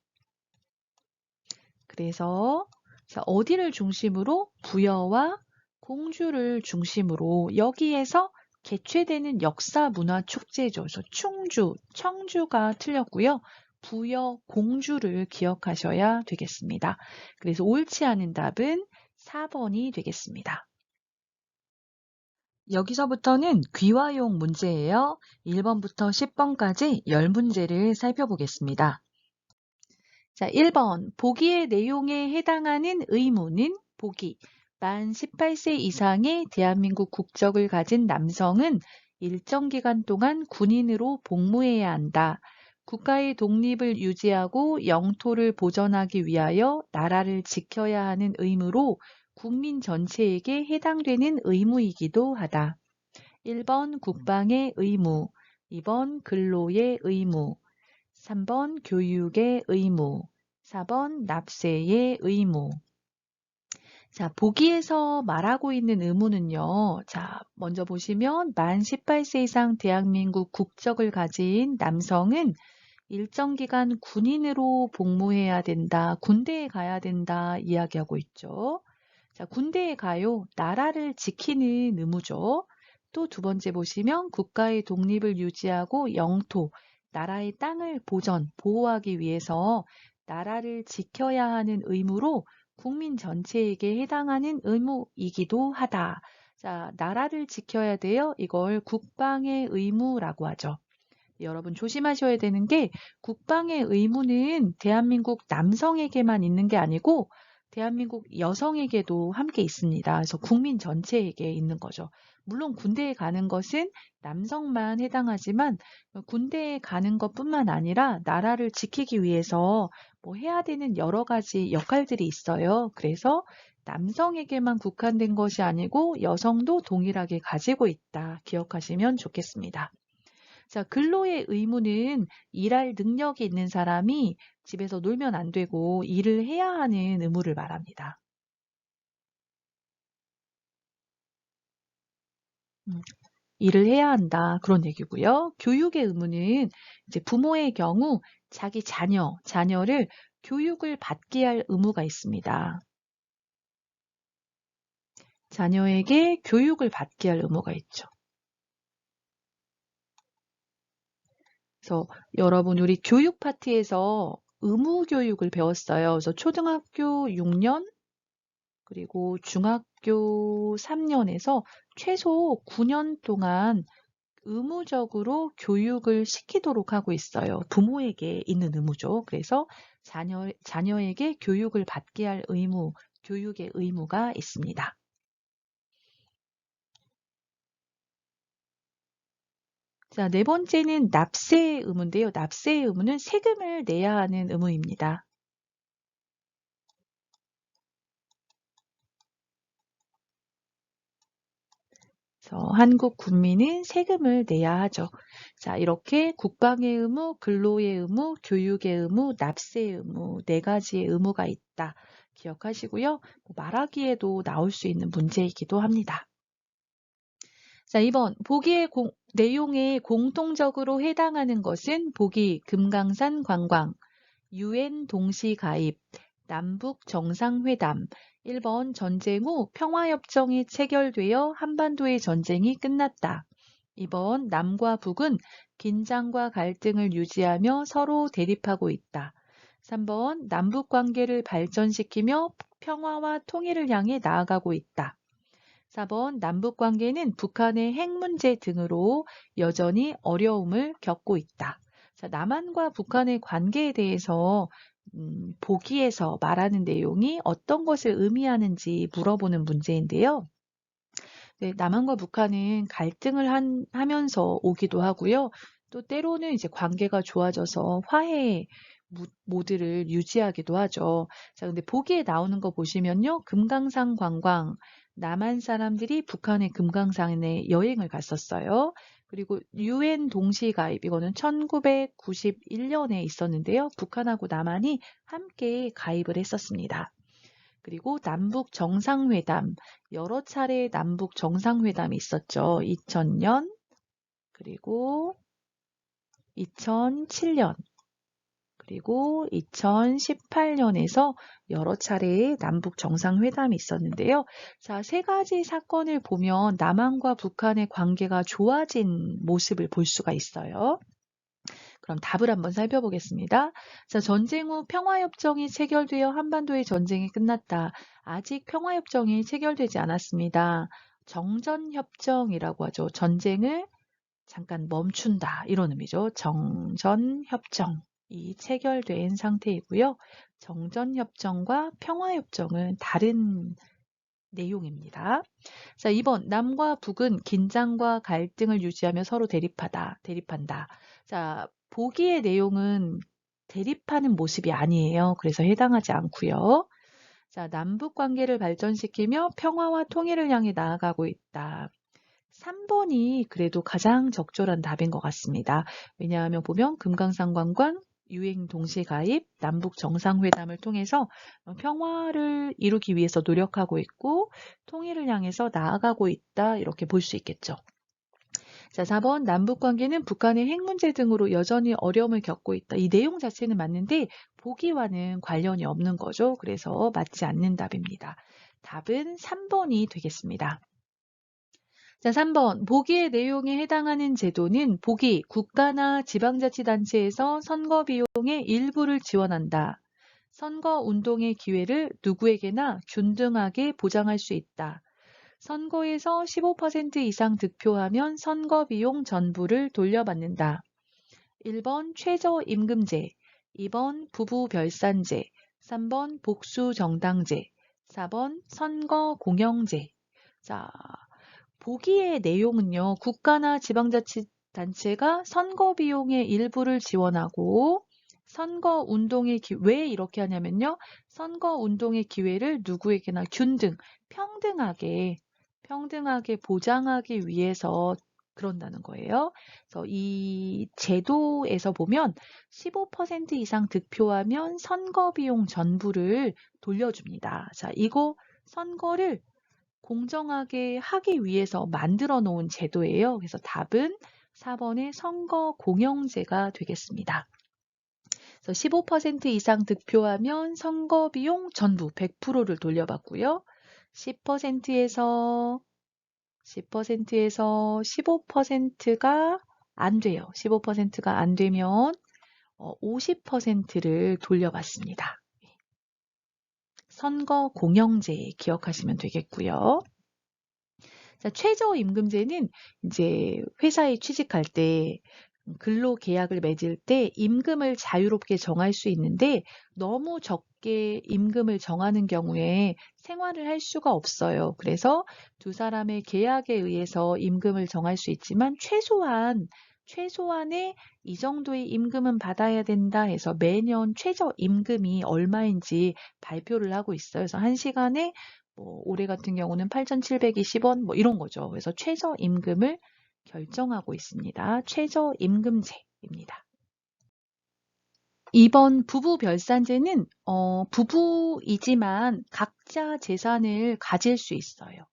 그래서 자, 어디를 중심으로 부여와 공주를 중심으로 여기에서 개최되는 역사 문화 축제죠. 그래서 충주, 청주가 틀렸고요. 부여, 공주를 기억하셔야 되겠습니다. 그래서 옳지 않은 답은 4번이 되겠습니다. 여기서부터는 귀화용 문제예요. 1번부터 10번까지 10문제를 살펴보겠습니다. 자, 1번. 보기의 내용에 해당하는 의무는 보기. 만 18세 이상의 대한민국 국적을 가진 남성은 일정 기간 동안 군인으로 복무해야 한다. 국가의 독립을 유지하고 영토를 보전하기 위하여 나라를 지켜야 하는 의무로 국민 전체에게 해당되는 의무이기도 하다. 1번 국방의 의무, 2번 근로의 의무, 3번 교육의 의무, 4번 납세의 의무. 자, 보기에서 말하고 있는 의무는요. 자, 먼저 보시면 만 18세 이상 대한민국 국적을 가진 남성은 일정 기간 군인으로 복무해야 된다. 군대에 가야 된다. 이야기하고 있죠. 자, 군대에 가요. 나라를 지키는 의무죠. 또 두 번째 보시면 국가의 독립을 유지하고 영토, 나라의 땅을 보호하기 위해서 나라를 지켜야 하는 의무로 국민 전체에게 해당하는 의무이기도 하다. 자, 나라를 지켜야 돼요. 이걸 국방의 의무라고 하죠. 여러분 조심하셔야 되는 게 국방의 의무는 대한민국 남성에게만 있는 게 아니고 대한민국 여성에게도 함께 있습니다. 그래서 국민 전체에게 있는 거죠. 물론 군대에 가는 것은 남성만 해당하지만 군대에 가는 것뿐만 아니라 나라를 지키기 위해서 뭐 해야 되는 여러 가지 역할들이 있어요. 그래서 남성에게만 국한된 것이 아니고 여성도 동일하게 가지고 있다. 기억하시면 좋겠습니다. 자, 근로의 의무는 일할 능력이 있는 사람이 집에서 놀면 안 되고 일을 해야 하는 의무를 말합니다. 일을 해야 한다. 그런 얘기고요. 교육의 의무는 이제 부모의 경우 자기 자녀를 교육을 받게 할 의무가 있습니다. 자녀에게 교육을 받게 할 의무가 있죠. 그래서 여러분 우리 교육 파트에서 의무 교육을 배웠어요. 그래서 초등학교 6년 그리고 중학교 3년에서 최소 9년 동안 의무적으로 교육을 시키도록 하고 있어요. 부모에게 있는 의무죠. 그래서 자녀에게 교육을 받게 할 의무, 교육의 의무가 있습니다. 자, 네 번째는 납세의 의무인데요. 납세의 의무는 세금을 내야 하는 의무입니다. 그래서 한국 국민은 세금을 내야 하죠. 자, 이렇게 국방의 의무, 근로의 의무, 교육의 의무, 납세의 의무, 네 가지의 의무가 있다. 기억하시고요. 말하기에도 나올 수 있는 문제이기도 합니다. 자, 2번. 보기의 내용에 공통적으로 해당하는 것은 보기 금강산 관광, UN 동시 가입, 남북 정상회담. 1번 전쟁 후 평화협정이 체결되어 한반도의 전쟁이 끝났다. 2번 남과 북은 긴장과 갈등을 유지하며 서로 대립하고 있다. 3번 남북 관계를 발전시키며 평화와 통일을 향해 나아가고 있다. 4번 남북 관계는 북한의 핵 문제 등으로 여전히 어려움을 겪고 있다. 자, 남한과 북한의 관계에 대해서 보기에서 말하는 내용이 어떤 것을 의미하는지 물어보는 문제인데요. 네, 남한과 북한은 갈등을 하면서 오기도 하고요. 또 때로는 이제 관계가 좋아져서 화해 모드를 유지하기도 하죠. 자, 근데 보기에 나오는 거 보시면요. 금강산 관광, 남한 사람들이 북한의 금강산에 여행을 갔었어요. 그리고 UN 동시 가입, 이거는 1991년에 있었는데요. 북한하고 남한이 함께 가입을 했었습니다. 그리고 남북 정상회담, 여러 차례 남북 정상회담이 있었죠. 2000년, 그리고 2007년, 그리고 2018년에서 여러 차례의 남북 정상회담이 있었는데요. 자, 세 가지 사건을 보면 남한과 북한의 관계가 좋아진 모습을 볼 수가 있어요. 그럼 답을 한번 살펴보겠습니다. 자, 전쟁 후 평화협정이 체결되어 한반도의 전쟁이 끝났다. 아직 평화협정이 체결되지 않았습니다. 정전협정이라고 하죠. 전쟁을 잠깐 멈춘다. 이런 의미죠. 정전협정이 체결된 상태이고요. 정전협정과 평화협정은 다른 내용입니다. 자, 2번. 남과 북은 긴장과 갈등을 유지하며 서로 대립한다. 자, 보기의 내용은 대립하는 모습이 아니에요. 그래서 해당하지 않고요. 자, 남북 관계를 발전시키며 평화와 통일을 향해 나아가고 있다. 3번이 그래도 가장 적절한 답인 것 같습니다. 왜냐하면 보면 금강산 관광, 유엔 동시 가입, 남북 정상회담을 통해서 평화를 이루기 위해서 노력하고 있고 통일을 향해서 나아가고 있다. 이렇게 볼 수 있겠죠. 자, 4번 남북 관계는 북한의 핵 문제 등으로 여전히 어려움을 겪고 있다. 이 내용 자체는 맞는데 보기와는 관련이 없는 거죠. 그래서 맞지 않는 답입니다. 답은 3번이 되겠습니다. 자, 3번. 보기의 내용에 해당하는 제도는 보기 국가나 지방자치단체에서 선거 비용의 일부를 지원한다. 선거 운동의 기회를 누구에게나 균등하게 보장할 수 있다. 선거에서 15% 이상 득표하면 선거 비용 전부를 돌려받는다. 1번 최저임금제, 2번 부부별산제, 3번 복수정당제, 4번 선거공영제. 자, 보기의 내용은요, 국가나 지방자치단체가 선거 비용의 일부를 지원하고 선거 운동의 왜 이렇게 하냐면요, 선거 운동의 기회를 누구에게나 평등하게 보장하기 위해서 그런다는 거예요. 그래서 이 제도에서 보면 15% 이상 득표하면 선거 비용 전부를 돌려줍니다. 자, 이거 선거를 공정하게 하기 위해서 만들어 놓은 제도예요. 그래서 답은 4번의 선거 공영제가 되겠습니다. 그래서 15% 이상 득표하면 선거 비용 전부 100%를 돌려받고요. 10%에서 15%가 안 돼요. 15%가 안 되면 50%를 돌려받습니다. 선거 공영제 기억하시면 되겠고요. 자, 최저임금제는 이제 회사에 취직할 때 근로 계약을 맺을 때 임금을 자유롭게 정할 수 있는데 너무 적게 임금을 정하는 경우에 생활을 할 수가 없어요. 그래서 두 사람의 계약에 의해서 임금을 정할 수 있지만 최소한의 이 정도의 임금은 받아야 된다 해서 매년 최저임금이 얼마인지 발표를 하고 있어요. 그래서 1시간에 올해 같은 경우는 8,720원 이런 거죠. 그래서 최저임금을 결정하고 있습니다. 최저임금제입니다. 2번 부부별산제는 부부이지만 각자 재산을 가질 수 있어요.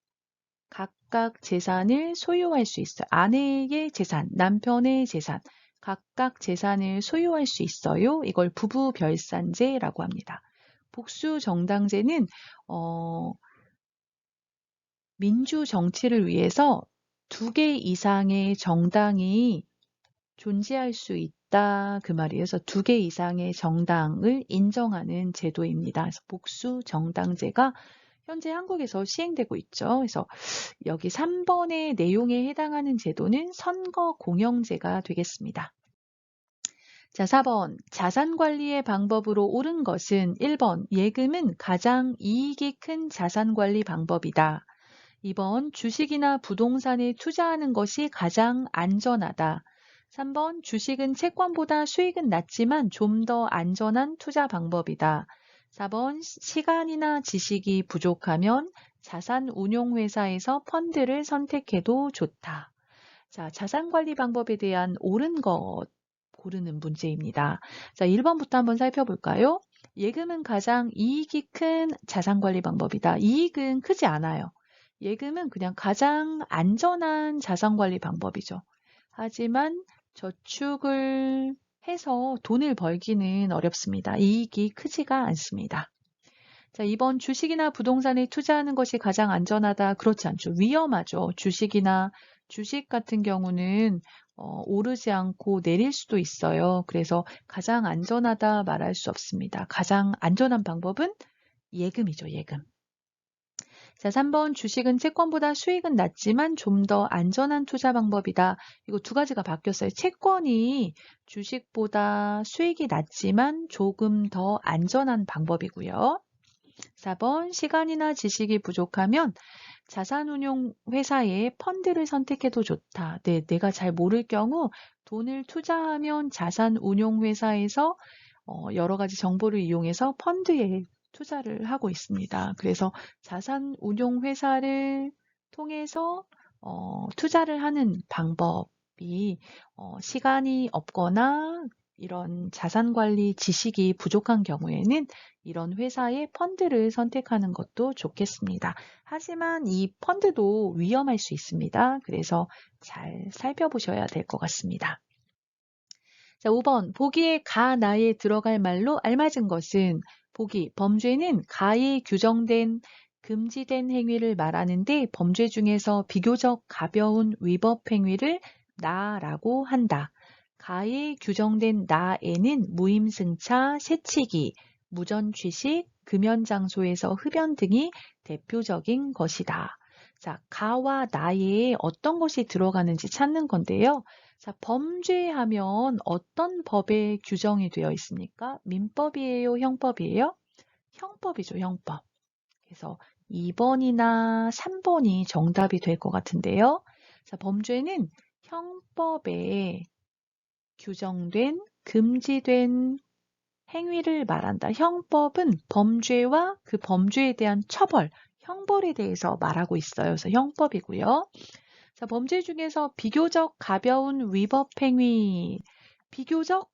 각각 재산을 소유할 수 있어요. 아내의 재산, 남편의 재산, 각각 재산을 소유할 수 있어요. 이걸 부부별산제라고 합니다. 복수정당제는 민주 정치를 위해서 2개 이상의 정당이 존재할 수 있다 그 말이에요. 그래서 2개 이상의 정당을 인정하는 제도입니다. 그래서 복수정당제가 현재 한국에서 시행되고 있죠. 그래서 여기 3번의 내용에 해당하는 제도는 선거공영제가 되겠습니다. 자, 4번. 자산 관리의 방법으로 옳은 것은 1번. 예금은 가장 이익이 큰 자산 관리 방법이다. 2번. 주식이나 부동산에 투자하는 것이 가장 안전하다. 3번. 주식은 채권보다 수익은 낮지만 좀 더 안전한 투자 방법이다. 4번. 시간이나 지식이 부족하면 자산 운용 회사에서 펀드를 선택해도 좋다. 자, 자산 관리 방법에 대한 옳은 것 고르는 문제입니다. 자, 1번부터 한번 살펴볼까요? 예금은 가장 이익이 큰 자산 관리 방법이다. 이익은 크지 않아요. 예금은 그냥 가장 안전한 자산 관리 방법이죠. 하지만 저축을 해서 돈을 벌기는 어렵습니다. 이익이 크지가 않습니다. 자, 2번 주식이나 부동산에 투자하는 것이 가장 안전하다. 그렇지 않죠. 위험하죠. 주식 같은 경우는 오르지 않고 내릴 수도 있어요. 그래서 가장 안전하다 말할 수 없습니다. 가장 안전한 방법은 예금이죠. 예금. 자, 3번 주식은 채권보다 수익은 낮지만 좀 더 안전한 투자 방법이다. 이거 두 가지가 바뀌었어요. 채권이 주식보다 수익이 낮지만 조금 더 안전한 방법이고요. 4번 시간이나 지식이 부족하면 자산운용 회사의 펀드를 선택해도 좋다. 네, 내가 잘 모를 경우 돈을 투자하면 자산운용 회사에서 여러 가지 정보를 이용해서 펀드에 투자를 하고 있습니다. 그래서 자산운용 회사를 통해서 투자를 하는 방법이 시간이 없거나 이런 자산관리 지식이 부족한 경우에는 이런 회사의 펀드를 선택하는 것도 좋겠습니다. 하지만 이 펀드도 위험할 수 있습니다. 그래서 잘 살펴보셔야 될 것 같습니다. 자, 5번. 보기에 가, 나에 들어갈 말로 알맞은 것은 보기. 범죄는 가에 규정된 금지된 행위를 말하는데 범죄 중에서 비교적 가벼운 위법 행위를 나라고 한다. 가에 규정된 나에는 무임승차, 새치기, 무전취식, 금연장소에서 흡연 등이 대표적인 것이다. 자, 가와 나에 어떤 것이 들어가는지 찾는 건데요. 자, 범죄하면 어떤 법에 규정이 되어 있습니까? 민법이에요? 형법이에요? 형법이죠, 형법. 그래서 2번이나 3번이 정답이 될 것 같은데요. 자, 범죄는 형법에 규정된, 금지된 행위를 말한다. 형법은 범죄와 그 범죄에 대한 처벌, 형벌에 대해서 말하고 있어요. 그래서 형법이고요. 자, 범죄 중에서 비교적 가벼운 위법 행위, 비교적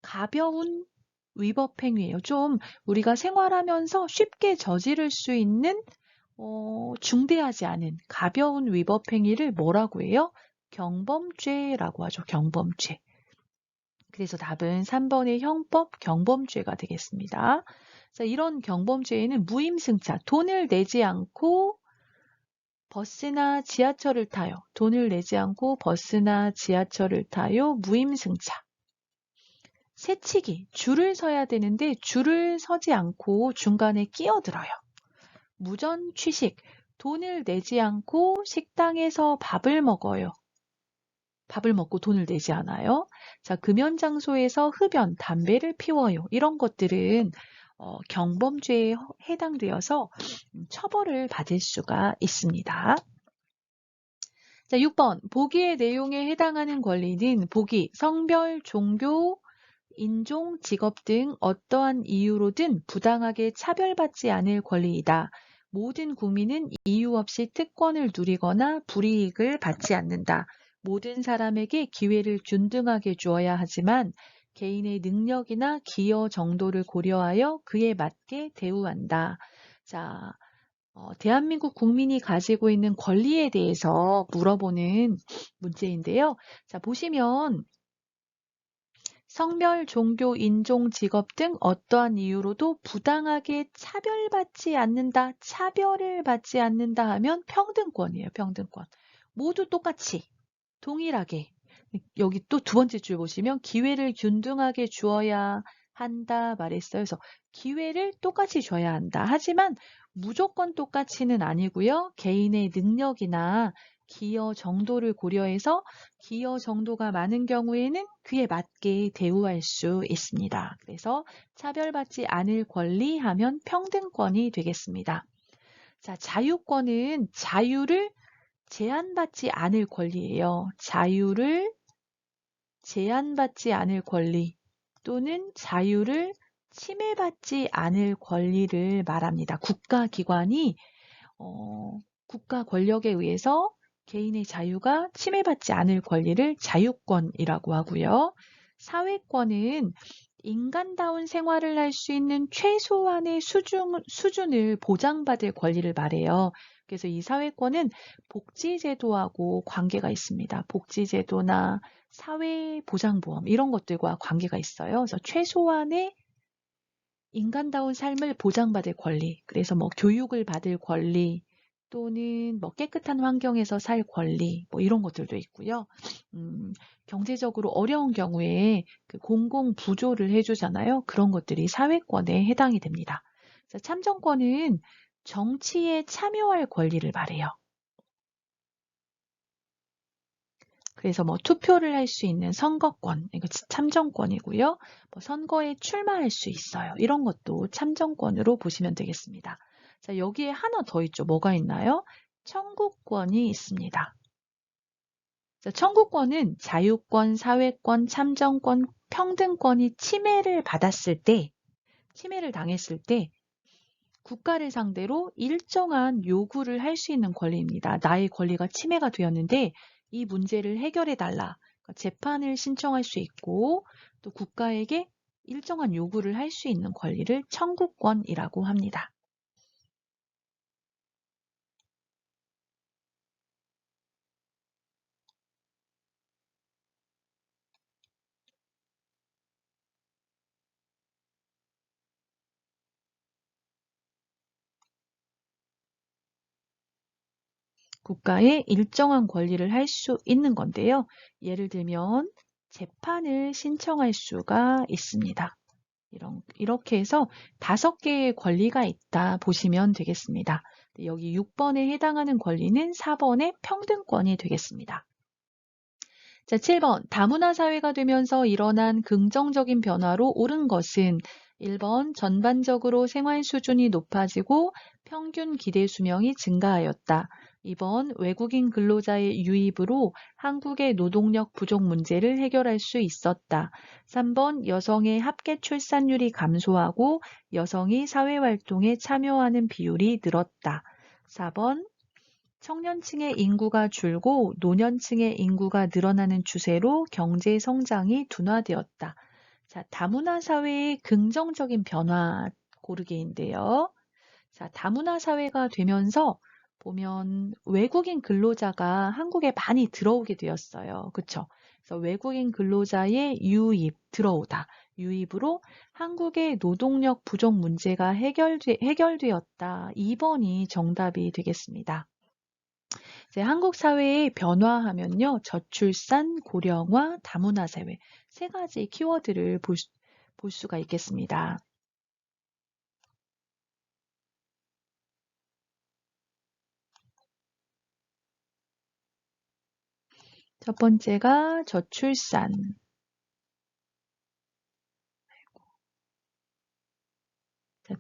가벼운 위법 행위예요. 좀 우리가 생활하면서 쉽게 저지를 수 있는 중대하지 않은 가벼운 위법 행위를 뭐라고 해요? 경범죄라고 하죠. 경범죄. 그래서 답은 3번의 형법 경범죄가 되겠습니다. 자, 이런 경범죄에는 무임승차, 돈을 내지 않고 버스나 지하철을 타요. 돈을 내지 않고 버스나 지하철을 타요. 무임승차. 새치기, 줄을 서야 되는데 줄을 서지 않고 중간에 끼어들어요. 무전취식, 돈을 내지 않고 식당에서 밥을 먹어요. 밥을 먹고 돈을 내지 않아요. 자, 금연장소에서 흡연, 담배를 피워요. 이런 것들은 경범죄에 해당되어서 처벌을 받을 수가 있습니다. 자, 6번. 보기의 내용에 해당하는 권리는 보기, 성별, 종교, 인종, 직업 등 어떠한 이유로든 부당하게 차별받지 않을 권리이다. 모든 국민은 이유 없이 특권을 누리거나 불이익을 받지 않는다. 모든 사람에게 기회를 균등하게 주어야 하지만 개인의 능력이나 기여 정도를 고려하여 그에 맞게 대우한다. 자, 대한민국 국민이 가지고 있는 권리에 대해서 물어보는 문제인데요. 자, 보시면 성별, 종교, 인종, 직업 등 어떠한 이유로도 부당하게 차별받지 않는다, 차별을 받지 않는다 하면 평등권이에요. 평등권. 모두 똑같이, 동일하게. 여기 또 두 번째 줄 보시면 기회를 균등하게 주어야 한다 말했어요. 그래서 기회를 똑같이 줘야 한다. 하지만 무조건 똑같이는 아니고요. 개인의 능력이나 기여 정도를 고려해서 기여 정도가 많은 경우에는 그에 맞게 대우할 수 있습니다. 그래서 차별받지 않을 권리 하면 평등권이 되겠습니다. 자, 자유권은 자유를 제한받지 않을 권리예요. 자유를 제한받지 않을 권리 또는 자유를 침해받지 않을 권리를 말합니다. 국가기관이 국가 권력에 의해서 개인의 자유가 침해받지 않을 권리를 자유권이라고 하고요. 사회권은 인간다운 생활을 할 수 있는 최소한의 수준을 보장받을 권리를 말해요. 그래서 이 사회권은 복지제도하고 관계가 있습니다. 복지제도나 사회보장보험 이런 것들과 관계가 있어요. 그래서 최소한의 인간다운 삶을 보장받을 권리, 그래서 뭐 교육을 받을 권리, 또는 뭐 깨끗한 환경에서 살 권리, 뭐 이런 것들도 있고요. 경제적으로 어려운 경우에 그 공공 부조를 해주잖아요. 그런 것들이 사회권에 해당이 됩니다. 자, 참정권은 정치에 참여할 권리를 말해요. 그래서 뭐 투표를 할 수 있는 선거권, 이거 참정권이고요. 뭐 선거에 출마할 수 있어요. 이런 것도 참정권으로 보시면 되겠습니다. 자, 여기에 하나 더 있죠. 뭐가 있나요? 청구권이 있습니다. 자, 청구권은 자유권, 사회권, 참정권, 평등권이 침해를 당했을 때 국가를 상대로 일정한 요구를 할 수 있는 권리입니다. 나의 권리가 침해가 되었는데 이 문제를 해결해달라. 그러니까 재판을 신청할 수 있고 또 국가에게 일정한 요구를 할 수 있는 권리를 청구권이라고 합니다. 국가에 일정한 권리를 할 수 있는 건데요. 예를 들면 재판을 신청할 수가 있습니다. 이렇게 해서 5개의 권리가 있다 보시면 되겠습니다. 여기 6번에 해당하는 권리는 4번의 평등권이 되겠습니다. 자, 7번. 다문화 사회가 되면서 일어난 긍정적인 변화로 옳은 것은 1번. 전반적으로 생활 수준이 높아지고 평균 기대 수명이 증가하였다. 2번. 외국인 근로자의 유입으로 한국의 노동력 부족 문제를 해결할 수 있었다. 3번. 여성의 합계 출산율이 감소하고 여성이 사회활동에 참여하는 비율이 늘었다. 4번. 청년층의 인구가 줄고 노년층의 인구가 늘어나는 추세로 경제 성장이 둔화되었다. 자, 다문화 사회의 긍정적인 변화 고르기인데요. 자, 다문화 사회가 되면서 보면 외국인 근로자가 한국에 많이 들어오게 되었어요. 그렇죠? 그래서 외국인 근로자의 들어오다. 유입으로 한국의 노동력 부족 문제가 해결되었다. 2번이 정답이 되겠습니다. 이제 한국 사회의 변화하면요. 저출산, 고령화, 다문화 사회 3가지 키워드를 볼 수가 있겠습니다. 첫 번째가 저출산.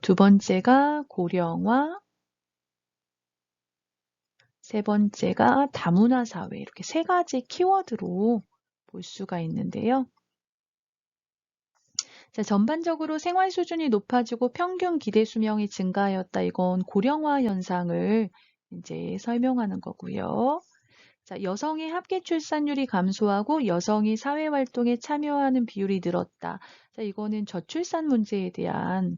두 번째가 고령화. 세 번째가 다문화 사회. 이렇게 3가지 키워드로 볼 수가 있는데요. 자, 전반적으로 생활 수준이 높아지고 평균 기대 수명이 증가하였다. 이건 고령화 현상을 이제 설명하는 거고요. 자, 여성의 합계 출산율이 감소하고 여성이 사회활동에 참여하는 비율이 늘었다. 자, 이거는 저출산에 대한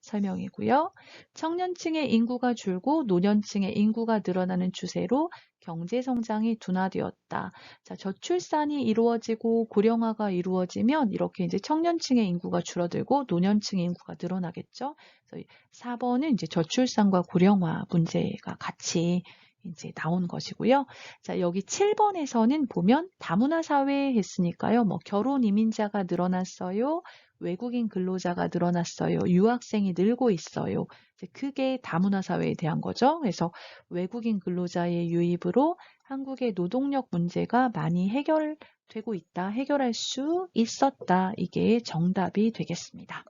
설명이고요. 청년층의 인구가 줄고 노년층의 인구가 늘어나는 추세로 경제 성장이 둔화되었다. 자, 저출산이 이루어지고 고령화가 이루어지면 이렇게 이제 청년층의 인구가 줄어들고 노년층의 인구가 늘어나겠죠. 그래서 4번은 이제 저출산과 고령화 문제가 같이 이제 나온 것이고요. 자, 여기 7번에서는 보면 다문화 사회 했으니까요. 뭐 결혼 이민자가 늘어났어요. 외국인 근로자가 늘어났어요. 유학생이 늘고 있어요. 이제 그게 다문화 사회에 대한 거죠. 그래서 외국인 근로자의 유입으로 한국의 노동력 문제가 많이 해결되고 있다, 해결할 수 있었다. 이게 정답이 되겠습니다.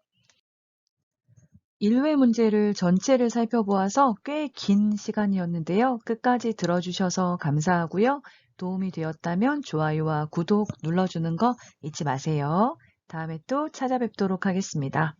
1회 문제를 전체를 살펴보아서 꽤 긴 시간이었는데요. 끝까지 들어주셔서 감사하고요. 도움이 되었다면 좋아요와 구독 눌러주는 거 잊지 마세요. 다음에 또 찾아뵙도록 하겠습니다.